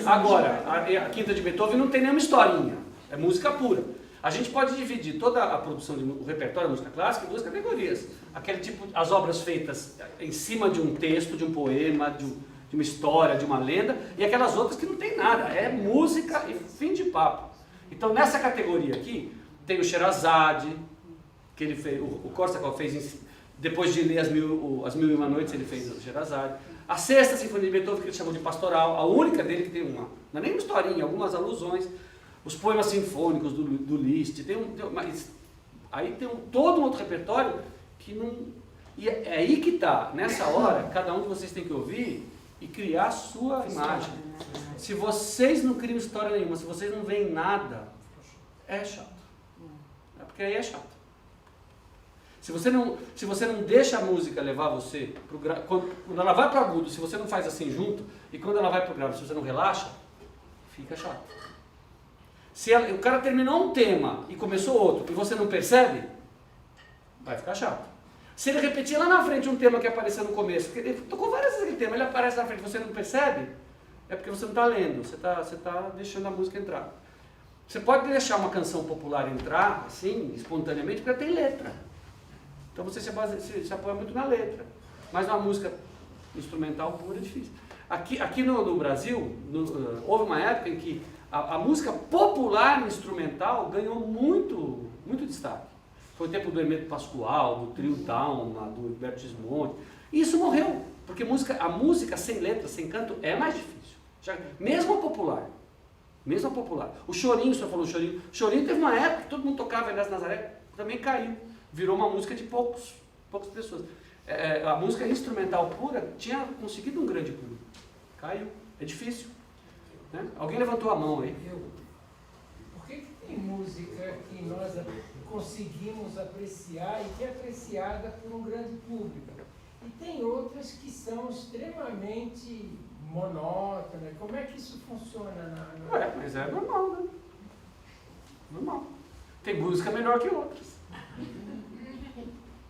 Agora, a quinta de Beethoven não tem nenhuma historinha. É música pura. A gente pode dividir toda a produção, o repertório da música clássica em 2 categorias. Aquele tipo, as obras feitas em cima de um texto, de um poema, de uma história, de uma lenda, e aquelas outras que não tem nada. É música e fim de papo. Então, nessa categoria aqui, tem o Sherazade, que ele fez, o Korsakov fez, depois de ler As Mil e Uma Noites, ele fez o Sherazade. A Sexta Sinfonia de Beethoven, que ele chamou de Pastoral, a única dele que tem não é nem uma historinha, algumas alusões. Os poemas sinfônicos do Liszt, aí tem todo um outro repertório que não... E é aí que está, nessa hora, cada um de vocês tem que ouvir e criar a sua imagem. Se vocês não criam história nenhuma, se vocês não veem nada, é chato. Porque aí é chato. Se você não deixa a música levar você pro grave, quando ela vai para o agudo, se você não faz assim junto, e quando ela vai para o grave, se você não relaxa, fica chato. Se o cara terminou um tema e começou outro, e você não percebe, vai ficar chato. Se ele repetir lá na frente um tema que apareceu no começo, porque ele tocou várias vezes aquele tema, ele aparece na frente e você não percebe, é porque você não está lendo, você está deixando a música entrar. Você pode deixar uma canção popular entrar, assim, espontaneamente, porque ela tem letra. Então você se apoia muito na letra. Mas uma música instrumental pura é difícil. Aqui no Brasil, houve uma época em que a música popular instrumental ganhou muito, muito destaque. Foi o tempo do Hermeto Pascoal, do Trio Dalma, do Humberto Gismonti. E isso morreu, porque a música sem letra, sem canto, é mais difícil. Mesmo a popular. Mesmo a popular. O chorinho, o senhor falou chorinho. O chorinho teve uma época que todo mundo tocava, aliás, Nazaré, também caiu. Virou uma música de poucas pessoas. A música instrumental pura tinha conseguido um grande público. Caiu. É difícil. Né? Alguém levantou a mão aí. Por que tem música que nós conseguimos apreciar e que é apreciada por um grande público? E tem outras que são extremamente monótonas. Como é que isso funciona? Mas é normal, né? Normal. Tem música melhor que outras.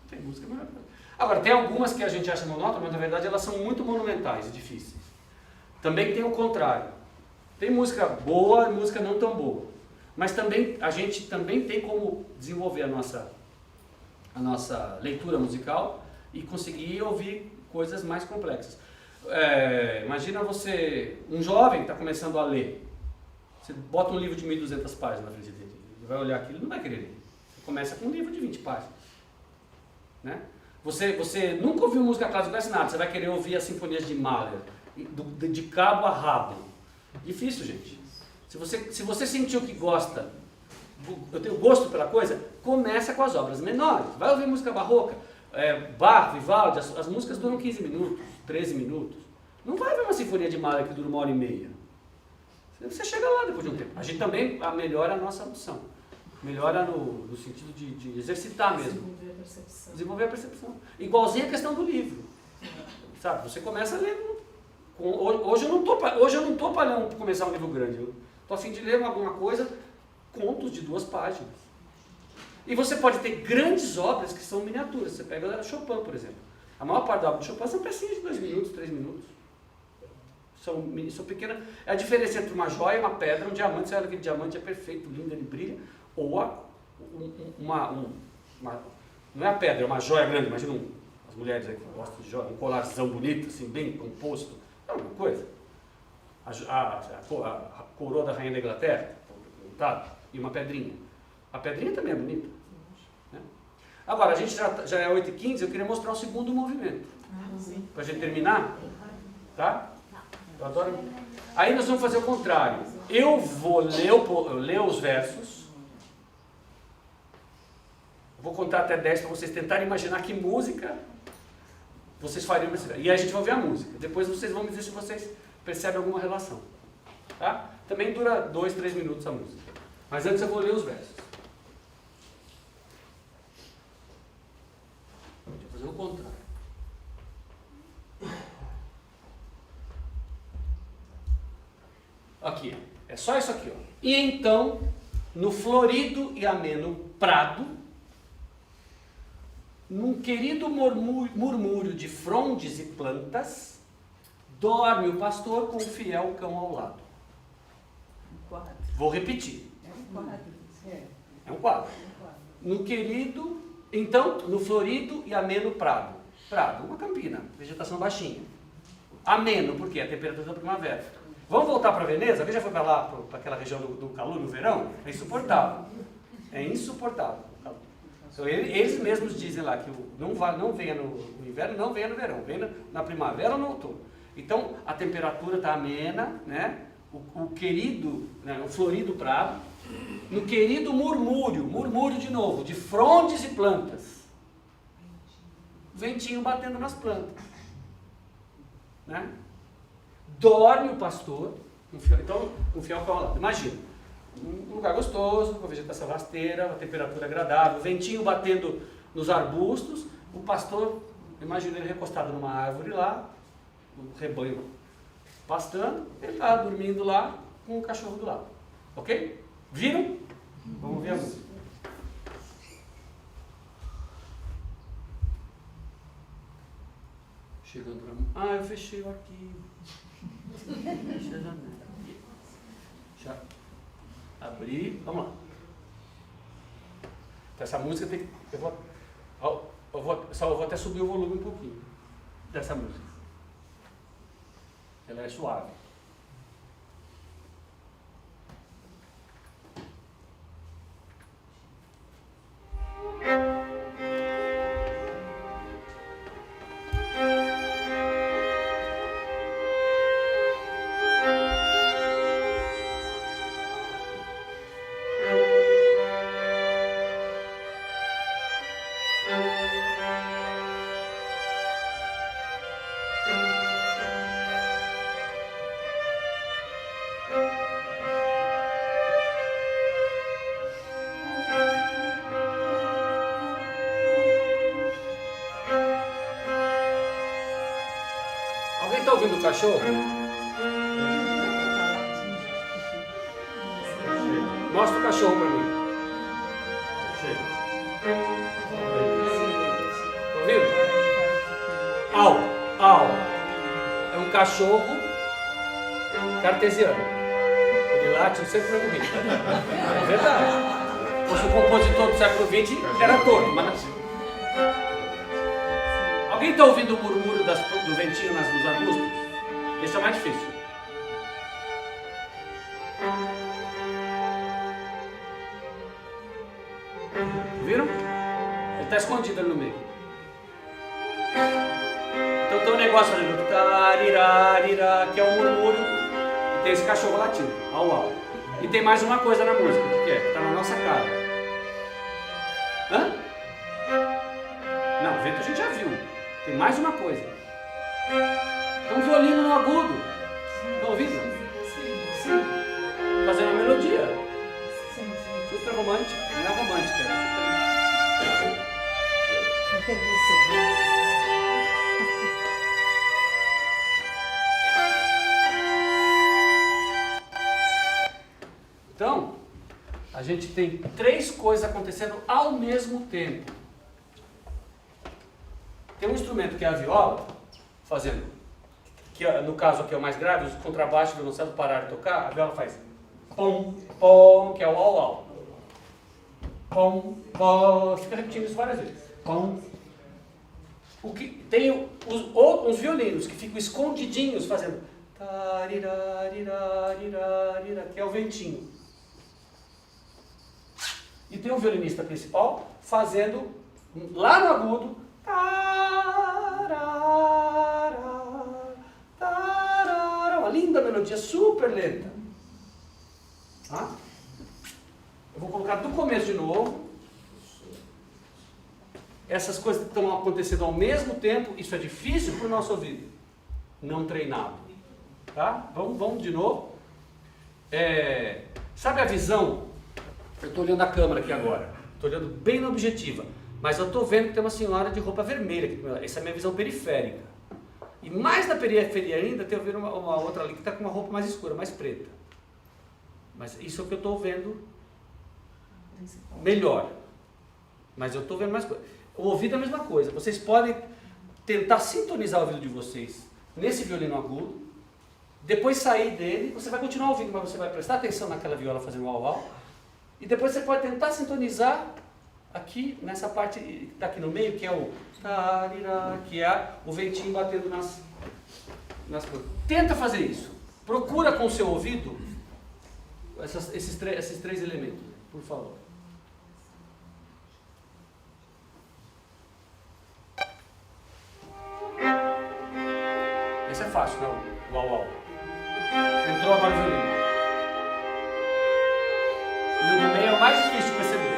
Tem música melhor que outras. Agora, tem algumas que a gente acha monótonas, mas na verdade elas são muito monumentais e difíceis. Também tem o contrário. Tem música boa e música não tão boa. Mas também, a gente também tem como desenvolver a nossa leitura musical e conseguir ouvir coisas mais complexas. Imagina você, um jovem que está começando a ler. Você bota um livro de 1.200 páginas na frente dele. Ele vai olhar aquilo e não vai querer ler. Você começa com um livro de 20 páginas. Né? Você nunca ouviu música clássica, não conhece nada. Você vai querer ouvir as sinfonias de Mahler, de cabo a rabo. Difícil, gente. Se você sentiu que gosta, eu tenho gosto pela coisa, começa com as obras menores. Vai ouvir música barroca, Bach, Vivaldi, as músicas duram 15 minutos, 13 minutos. Não vai ver uma sinfonia de Mahler que dura 1h30. Você chega lá depois de um tempo. A gente também melhora a nossa audição. Melhora no sentido de exercitar mesmo. Desenvolver a percepção. Igualzinho a questão do livro. Sabe, você começa lendo. Hoje eu não estou para começar um livro grande. Eu estou a fim de ler alguma coisa, contos de 2 páginas. E você pode ter grandes obras que são miniaturas. Você pega a Chopin, por exemplo. A maior parte da obra de Chopin são pecinhas de 2 minutos, 3 minutos. São pequenas. É a diferença entre uma joia, uma pedra, um diamante. Você olha aquele diamante, é perfeito, lindo, ele brilha. Ou não é a pedra, é uma joia grande. Imagina as mulheres aí que gostam de joia, um colarzão bonito, assim, bem composto. É uma coisa. A coroa da rainha da Inglaterra, tá? E uma pedrinha. A pedrinha também é bonita. Né? Agora, a gente já é 8h15, eu queria mostrar o segundo movimento. Para a gente terminar. Tá? Eu adoro. Aí nós vamos fazer o contrário. Eu vou ler os versos. Vou contar até 10 para vocês tentarem imaginar que música vocês fariam. E aí a gente vai ouvir a música. Depois vocês vão me dizer se vocês percebem alguma relação. Tá? Também dura 2, 3 minutos a música. Mas antes eu vou ler os versos. Deixa eu fazer o contrário. Aqui, é só isso aqui, ó. E então, no florido e ameno prado, num querido murmúrio de frondes e plantas, dorme o pastor com o fiel cão ao lado. Vou repetir. É um quadro. No querido, então, no florido e ameno prado. Prado, uma campina, vegetação baixinha. Ameno, por quê? A temperatura da primavera. Vamos voltar para Veneza? Alguém já foi para lá, para aquela região do calor no verão? É insuportável. É insuportável. Então, eles mesmos dizem lá que não venha no inverno, não venha no verão. Venha na primavera ou no outono. Então, a temperatura está amena, né? O querido, né? O florido prado, no querido murmúrio de novo, de frondes e plantas. Ventinho batendo nas plantas. Né? Dorme o pastor, então um fiel cão ao lado. Imagina, um lugar gostoso, com a vegetação rasteira, uma temperatura agradável, ventinho batendo nos arbustos, o pastor, imagina ele recostado numa árvore lá, o rebanho pastando, ele está dormindo lá com o cachorro do lado. Ok? Viram? Vamos ver a música. Chegando para... eu fechei o arquivo. Já abri, vamos lá. Então, essa música tem. Eu vou até subir o volume um pouquinho dessa música. Ela é suave. ouvindo o cachorro? Mostra o cachorro para mim. Tá ouvindo? Au, au. É um cachorro cartesiano. Ele late no centro do ritmo. É verdade. Se o compositor do século XX era torto, mas... Alguém está ouvindo o murmúrio do ventinho nos arbustos? Esse é o mais difícil. Viram? Ele está escondido ali no meio. Então tem um negócio ali no tarirarira, que é o murmúrio, e tem esse cachorro latindo, au au. E tem mais uma coisa na música, que é? Está na nossa cara. Hã? Não, o vento a gente já viu. Tem mais uma coisa. Tem um violino no agudo. Estão ouvindo? Sim. Fazendo uma melodia. Super romântica. Não é romântica. Então, a gente tem 3 coisas acontecendo ao mesmo tempo. Tem um instrumento que é a viola, fazendo, que no caso aqui é o mais grave, os contrabaixos e o violoncelo pararam de tocar, a viola faz pom, pom, que é o au, au. Pom, pom, fica repetindo isso várias vezes. Pom. Tem os violinos que ficam escondidinhos fazendo que é o ventinho. E tem o violinista principal fazendo lá no agudo uma linda melodia super lenta. Tá? Eu vou colocar do começo de novo. Essas coisas estão acontecendo ao mesmo tempo. Isso é difícil para o nosso ouvido, não treinado. Tá? Vamos de novo. Sabe a visão? Eu estou olhando a câmera aqui agora. Estou olhando bem na objetiva. Mas eu estou vendo que tem uma senhora de roupa vermelha aqui. Essa é a minha visão periférica. E mais na periferia ainda, tem uma outra ali que está com uma roupa mais escura, mais preta. Mas isso é o que eu estou vendo melhor. Mas eu estou vendo mais coisa. O ouvido é a mesma coisa. Vocês podem tentar sintonizar o ouvido de vocês nesse violino agudo. Depois sair dele, você vai continuar ouvindo, mas você vai prestar atenção naquela viola fazendo uau-uau. E depois você pode tentar sintonizar aqui, nessa parte que está aqui no meio, que é o tarirá, que é o ventinho batendo nas coisas. Tenta fazer isso. Procura com o seu ouvido esses 3 elementos, por favor. Esse é fácil, não? Uau, uau. Entrou agora o violino. E o do meio é o mais difícil de perceber.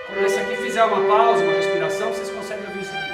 Quando esse aqui fizer uma pausa, uma respiração, vocês conseguem ouvir isso aqui.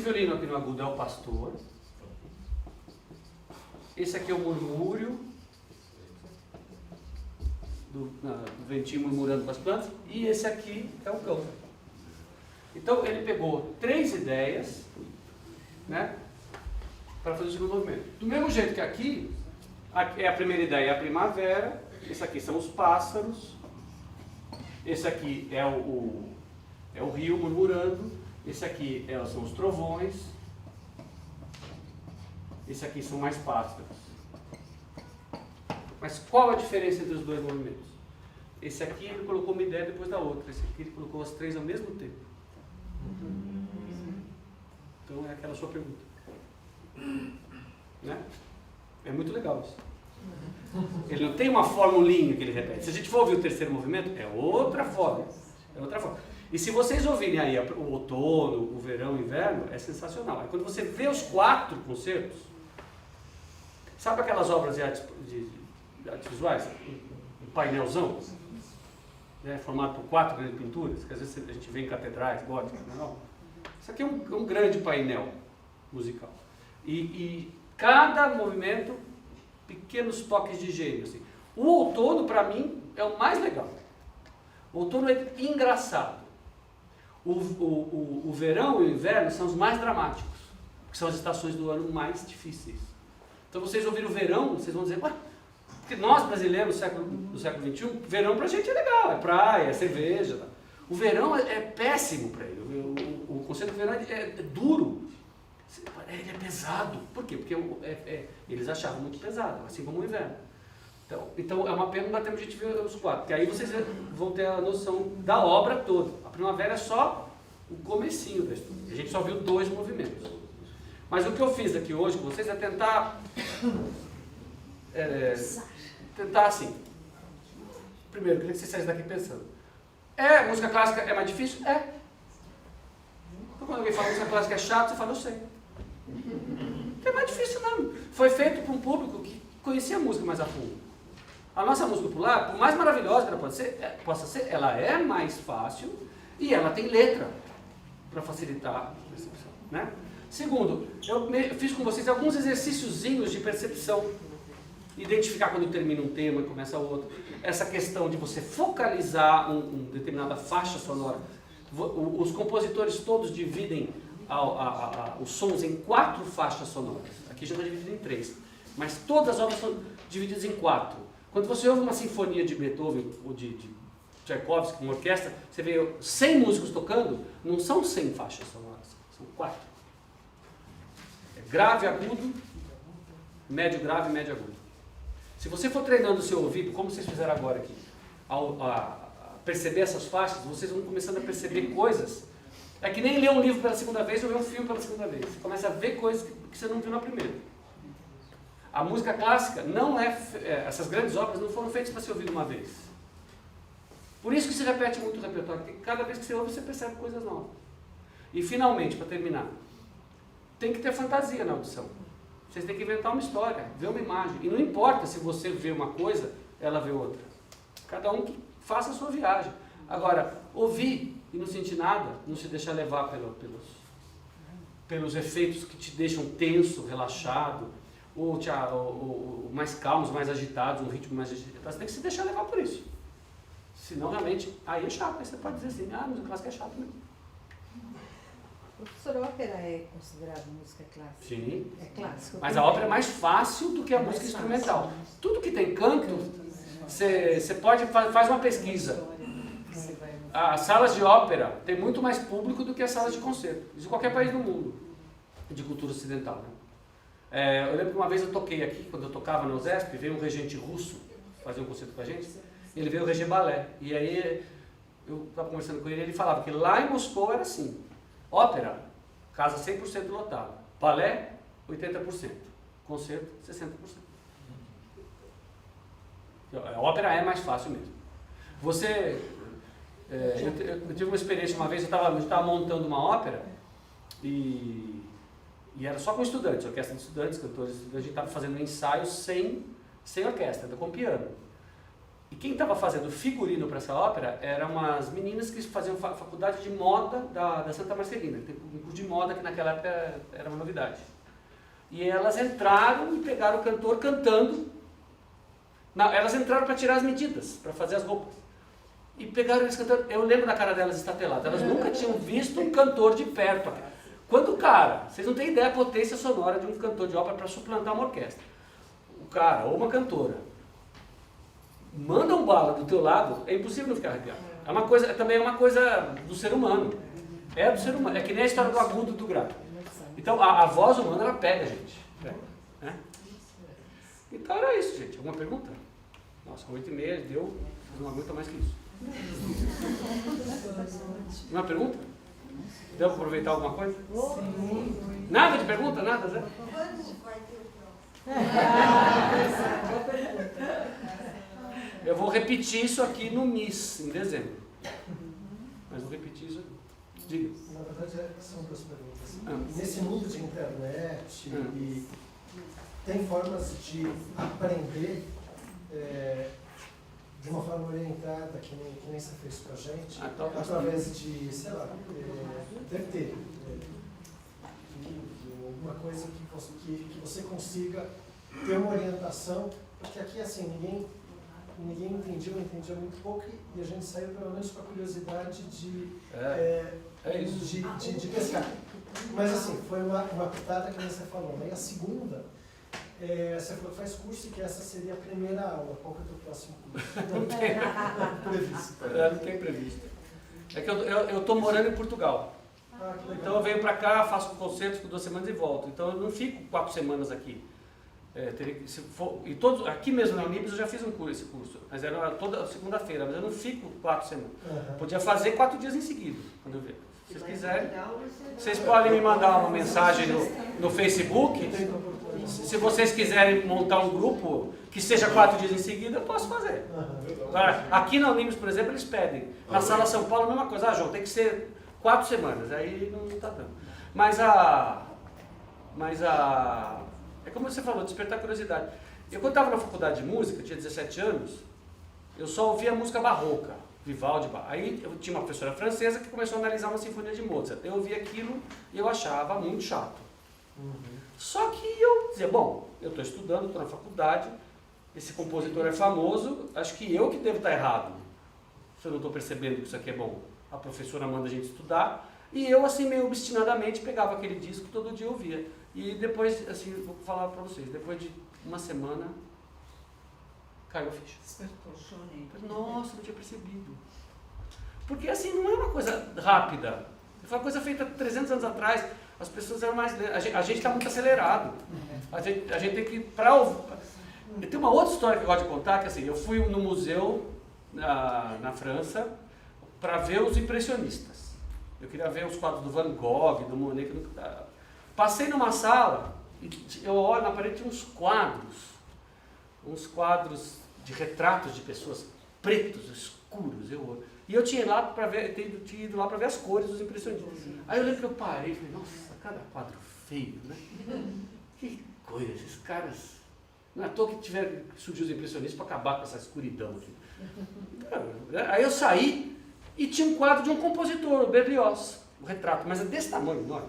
violino aqui no agudo é o pastor. Esse aqui é o murmúrio, do ventinho murmurando com as plantas. E esse aqui é o cântaro. Então ele pegou 3 ideias, né, para fazer o segundo movimento. Do mesmo jeito que aqui é a primeira ideia, é a primavera. Esse aqui são os pássaros. Esse aqui é o rio murmurando. Esse aqui são os trovões. Esse aqui são mais pássaros. Mas qual a diferença entre os dois movimentos? Esse aqui ele colocou uma ideia depois da outra. Esse aqui ele colocou as 3 ao mesmo tempo. Então é aquela sua pergunta. Né? É muito legal isso. Ele não tem uma formulinha que ele repete. Se a gente for ouvir o terceiro movimento, é outra forma. É outra forma. E se vocês ouvirem aí o outono, o verão, o inverno, é sensacional. Aí quando você vê os 4 concertos, sabe aquelas obras de artes visuais? Um painelzão, né, formado por 4 grandes pinturas, que às vezes a gente vê em catedrais góticas. Não. Isso aqui é um grande painel musical. E cada movimento, pequenos toques de gênio. Assim. O outono, para mim, é o mais legal. O outono é engraçado. O verão e o inverno são os mais dramáticos, que são as estações do ano mais difíceis. Então vocês ouviram o verão, vocês vão dizer, porque nós brasileiros do século XXI, verão pra gente é legal, é praia, é cerveja. Tá? O verão é péssimo para ele. O conceito do verão é duro. Ele é pesado. Por quê? Porque eles achavam muito pesado, assim como o inverno. Então é uma pena não dá tempo de a gente ver os 4, porque aí vocês vão ter a noção da obra toda. A primavera é só o comecinho da história. A gente só viu 2 movimentos. Mas o que eu fiz aqui hoje com vocês é tentar assim. Primeiro, eu queria que vocês saíssem daqui pensando. Música clássica é mais difícil? É. Então quando alguém fala que música clássica é chato, você fala, eu sei. É mais difícil não. Foi feito para um público que conhecia a música mais a fundo. A nossa música popular, por mais maravilhosa que ela possa ser, ela é mais fácil e ela tem letra para facilitar a percepção. Né? Segundo, eu fiz com vocês alguns exercíciozinhos de percepção. Identificar quando termina um tema e começa outro. Essa questão de você focalizar uma determinada faixa sonora. Os compositores todos dividem os sons em 4 faixas sonoras. Aqui já está dividido em 3. Mas todas as obras são divididas em 4. Quando você ouve uma sinfonia de Beethoven ou de Tchaikovsky, uma orquestra, você vê 100 músicos tocando, não são 100 faixas sonoras, são 4. Grave, agudo, médio grave, médio agudo. Se você for treinando o seu ouvido, como vocês fizeram agora aqui, a perceber essas faixas, vocês vão começando a perceber coisas. É que nem ler um livro pela segunda vez ou ver um filme pela segunda vez. Você começa a ver coisas que você não viu na primeira. A música clássica não essas grandes obras não foram feitas para ser ouvidas uma vez. Por isso que se repete muito o repertório, porque cada vez que você ouve, você percebe coisas novas. E finalmente, para terminar, tem que ter fantasia na audição. Vocês têm que inventar uma história, ver uma imagem. E não importa se você vê uma coisa, ela vê outra. Cada um que faça a sua viagem. Agora, ouvir e não sentir nada, não se deixar levar pelos efeitos que te deixam tenso, relaxado, ou mais calmos, mais agitados, um ritmo mais agitado. Você tem que se deixar levar por isso. Senão, realmente, aí é chato. Aí você pode dizer assim, música clássica é chato mesmo. Professor, a ópera é considerada música clássica? Sim. É clássico. Mas a ópera é mais fácil do que a música instrumental. Tudo que tem canto, você pode faz uma pesquisa. As salas de ópera tem muito mais público do que as salas de concerto. Isso em qualquer país do mundo, de cultura ocidental. Né? Eu lembro que uma vez eu toquei aqui, quando eu tocava no USESP, veio um regente russo fazer um concerto com a gente. Ele veio reger balé. E aí eu estava conversando com ele e ele falava que lá em Moscou era assim. Ópera, casa 100% lotada. Balé, 80%. Concerto, 60%. A ópera é mais fácil mesmo. Eu tive uma experiência uma vez, eu estava montando uma ópera e era só com estudantes, orquestra de estudantes, cantores de estudantes, a gente estava fazendo um ensaio sem orquestra, com piano. E quem estava fazendo figurino para essa ópera eram umas meninas que faziam faculdade de moda da Santa Marcelina. Tem um curso de moda que naquela época era uma novidade. E elas entraram e pegaram o cantor cantando. Elas entraram para tirar as medidas, para fazer as roupas. E pegaram eles cantando. Eu lembro da cara delas estatelada. Elas nunca tinham visto um cantor de perto. Quando o cara, vocês não têm ideia da potência sonora de um cantor de ópera para suplantar uma orquestra. O cara, ou uma cantora, manda um bala do teu lado, é impossível não ficar arrepiado. É uma coisa, também é uma coisa do ser humano. É do ser humano. É que nem a história do agudo do grave. Então, a voz humana, ela pega, gente. Né? Então, era isso, gente. Alguma pergunta? Nossa, 8h30, deu. Não aguenta mais que isso. Uma pergunta? Deu para aproveitar alguma coisa? Nada de pergunta? Nada, Zé? Eu vou repetir isso aqui no MIS, em dezembro. Mas vou repetir isso aqui. Diga. Na verdade, são duas perguntas. Nesse mundo de internet, e tem formas de aprender de uma forma orientada, que nem você fez com a gente, através de, sei lá, deve ter alguma coisa que você consiga ter uma orientação, porque aqui, assim, ninguém entendia muito pouco e a gente saiu pelo menos com a curiosidade de pescar. Mas assim, foi uma pitada que você falou. Né? E a segunda, você falou que faz curso e que essa seria a primeira aula. Qual que é o teu próximo curso? Não tem previsto. Não tem previsto. É que eu estou morando em Portugal. Então eu venho para cá, faço concertos por 2 semanas e volto. Então eu não fico 4 semanas aqui. Aqui mesmo na Unibis eu já fiz esse curso, mas era toda segunda-feira, mas eu não fico 4 semanas. Podia fazer 4 dias em seguida, quando eu ver. Se vocês quiserem, vocês podem me mandar uma mensagem no Facebook. Se vocês quiserem montar um grupo que seja 4 dias em seguida, eu posso fazer. Aqui na Unibis, por exemplo, eles pedem. Na Sala São Paulo, a mesma coisa. João, tem que ser 4 semanas, aí não está dando. Mas é como você falou, despertar curiosidade. Eu, quando estava na faculdade de música, tinha 17 anos, eu só ouvia música barroca, Vivaldi, Bach. Aí eu tinha uma professora francesa que começou a analisar uma sinfonia de Mozart. Eu ouvia aquilo e eu achava muito chato. Só que eu dizia, bom, eu estou estudando, estou na faculdade, esse compositor é famoso, acho que eu que devo estar errado. Se eu não estou percebendo que isso aqui é bom. A professora manda a gente estudar, e eu, assim, meio obstinadamente, pegava aquele disco todo dia ouvia. E depois, assim, vou falar para vocês, depois de uma semana, caiu a ficha. Nossa, não tinha percebido. Porque, assim, não é uma coisa rápida. Foi uma coisa feita 300 anos atrás, as pessoas eram mais... A gente está muito acelerado. A gente tem que... Tem uma outra história que eu gosto de contar, que assim, eu fui no museu na França para ver os impressionistas. Eu queria ver os quadros do Van Gogh, do Monet, passei numa sala e eu olho na parede, tinha uns quadros de retratos de pessoas pretos, escuros. E eu tinha ido lá para ver as cores dos impressionistas. Aí eu lembro que eu parei e falei, nossa, cada quadro feio, né? Que coisa, esses caras... Não é à toa que surgiu os impressionistas para acabar com essa escuridão aqui. Aí eu saí e tinha um quadro de um compositor, o Berlioz, um retrato, mas é desse tamanho, enorme.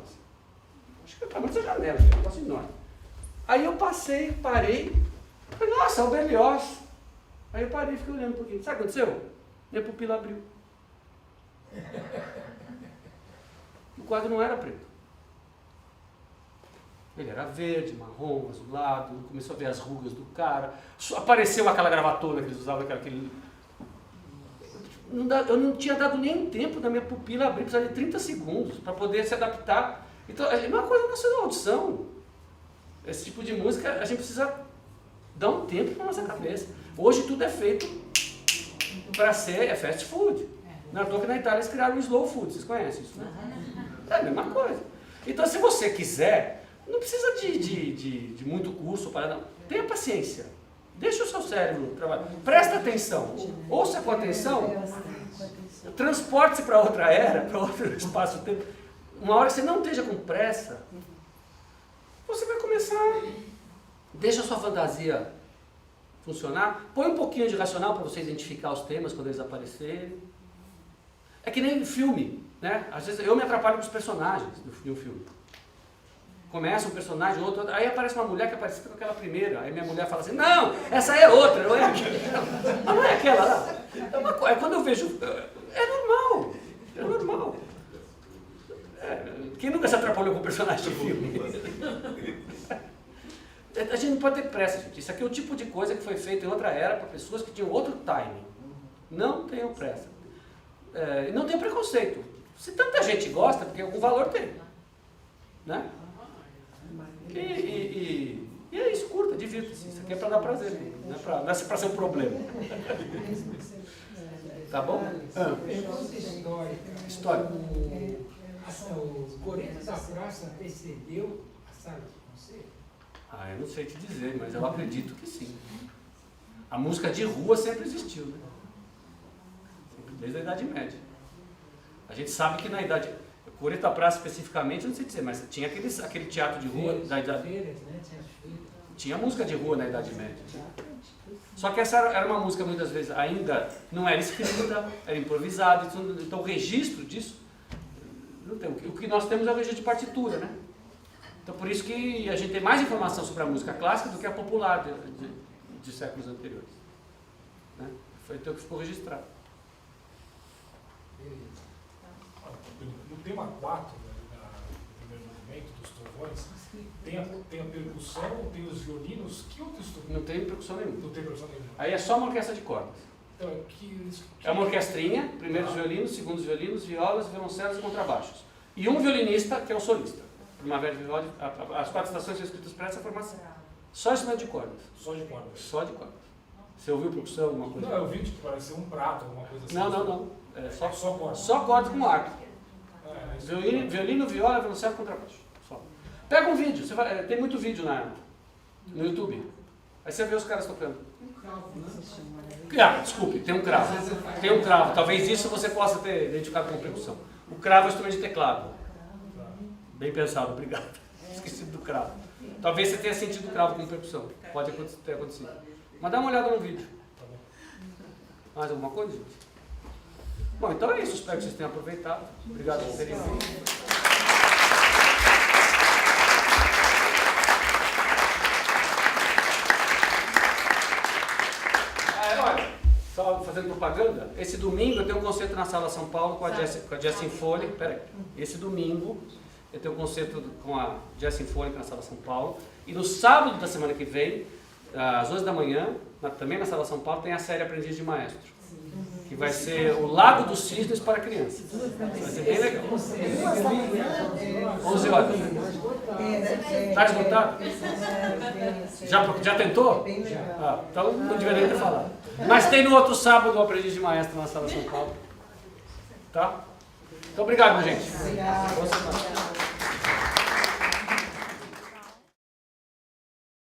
Acho que é o tamanho dessa janela, é um negócio enorme. Aí eu parei, falei, nossa, é o Berlioz. Aí eu parei e fiquei olhando um pouquinho. Sabe o que aconteceu? Minha pupila abriu. O quadro não era preto. Ele era verde, marrom, azulado, começou a ver as rugas do cara. Apareceu aquela gravatona que eles usavam, aquele... Eu não tinha dado nem tempo da minha pupila abrir, precisava de 30 segundos para poder se adaptar. Então, é uma coisa na audição. Esse tipo de música, a gente precisa dar um tempo para a nossa cabeça. Hoje tudo é feito para ser fast food. Na toa que na Itália eles criaram o slow food, vocês conhecem isso, né? É a mesma coisa. Então, se você quiser, não precisa de muito curso para não. Tenha paciência. Deixa o seu cérebro trabalhar. Presta atenção. Ouça com atenção. Transporte-se para outra era, para outro espaço-tempo. Uma hora que você não esteja com pressa, você vai começar. Deixa a sua fantasia funcionar. Põe um pouquinho de racional para você identificar os temas quando eles aparecerem. É que nem filme, né? Às vezes eu me atrapalho com os personagens de um filme. Começa um personagem, outro, aí aparece uma mulher que é parecida com aquela primeira. Aí minha mulher fala assim, não, essa é outra, não é aquela. Mas não é aquela lá. É quando eu vejo... É normal. É normal. Quem nunca se atrapalhou com um personagem de filme? A gente não pode ter pressa, gente. Isso aqui é o tipo de coisa que foi feito em outra era para pessoas que tinham outro timing. Não tenham pressa. E não tenham preconceito. Se tanta gente gosta, porque algum valor tem. Né? E é isso, curta, divirta-se. Isso aqui é para dar prazer, não é para ser um problema. Tá bom? Pergunta histórica. O Coreto da Praça antecedeu a sala de concerto? Eu não sei te dizer, mas eu acredito que sim. A música de rua sempre existiu, né? Desde a Idade Média. A gente sabe que na Idade... Coreto da Praça especificamente, eu não sei dizer, mas tinha aquele teatro de rua da Idade... Tinha música de rua na Idade Média. Só que essa era uma música, muitas vezes, ainda não era escrita, era improvisada, então o registro disso, não tem. O que nós temos é o registro de partitura, né? Então por isso que a gente tem mais informação sobre a música clássica do que a popular de séculos anteriores. Né? Foi então que ficou registrado. No tema 4, do primeiro movimento, dos trovões, tem a percussão, tem os violinos, que outro instrumento? Não tem percussão nenhuma. Não tem percussão nenhuma. Aí é só uma orquestra de cordas. Então, é uma orquestrinha, primeiros violinos, segundos violinos, violas, violoncelos e contrabaixos. E um violinista, que é o solista. Primavera de Vivaldi, as 4 estações são escritas para essa formação. Só instrumento de cordas. Só de cordas? Só de cordas. Você ouviu percussão, alguma coisa? Não, eu vi que parecia um prato, alguma coisa assim. Não. É só cordas. Só cordas com arco. Violino, viola, violoncelo, contrabaixo. Só. Pega um vídeo, tem muito vídeo no YouTube. Aí você vê os caras tocando. Desculpe, tem um cravo. Tem um cravo. Talvez isso você possa ter identificado como percussão. O cravo é o instrumento de teclado. Bem pensado, obrigado. Esquecido do cravo. Talvez você tenha sentido o cravo como percussão. Pode ter acontecido. Mas dá uma olhada no vídeo. Mais alguma coisa, gente? Bom, então é isso. Espero que vocês tenham aproveitado. Obrigado por terem vindo. Olha, só fazendo propaganda, esse domingo eu tenho um concerto na Sala São Paulo com a Jazz Sinfônica. Peraí, esse domingo eu tenho um concerto com a Jazz Sinfônica na Sala São Paulo. E no sábado da semana que vem, às 11 da manhã, também na Sala São Paulo, tem a série Aprendiz de Maestro, que vai ser o Lago dos Cisnes para crianças. Vai ser bem legal. 11 horas. Está esgotado? Já tentou? Então não deveria ter falado. Mas tem no outro sábado o Aprendiz de Maestro na Sala São Paulo. Tá? Então obrigado, gente. Boa semana.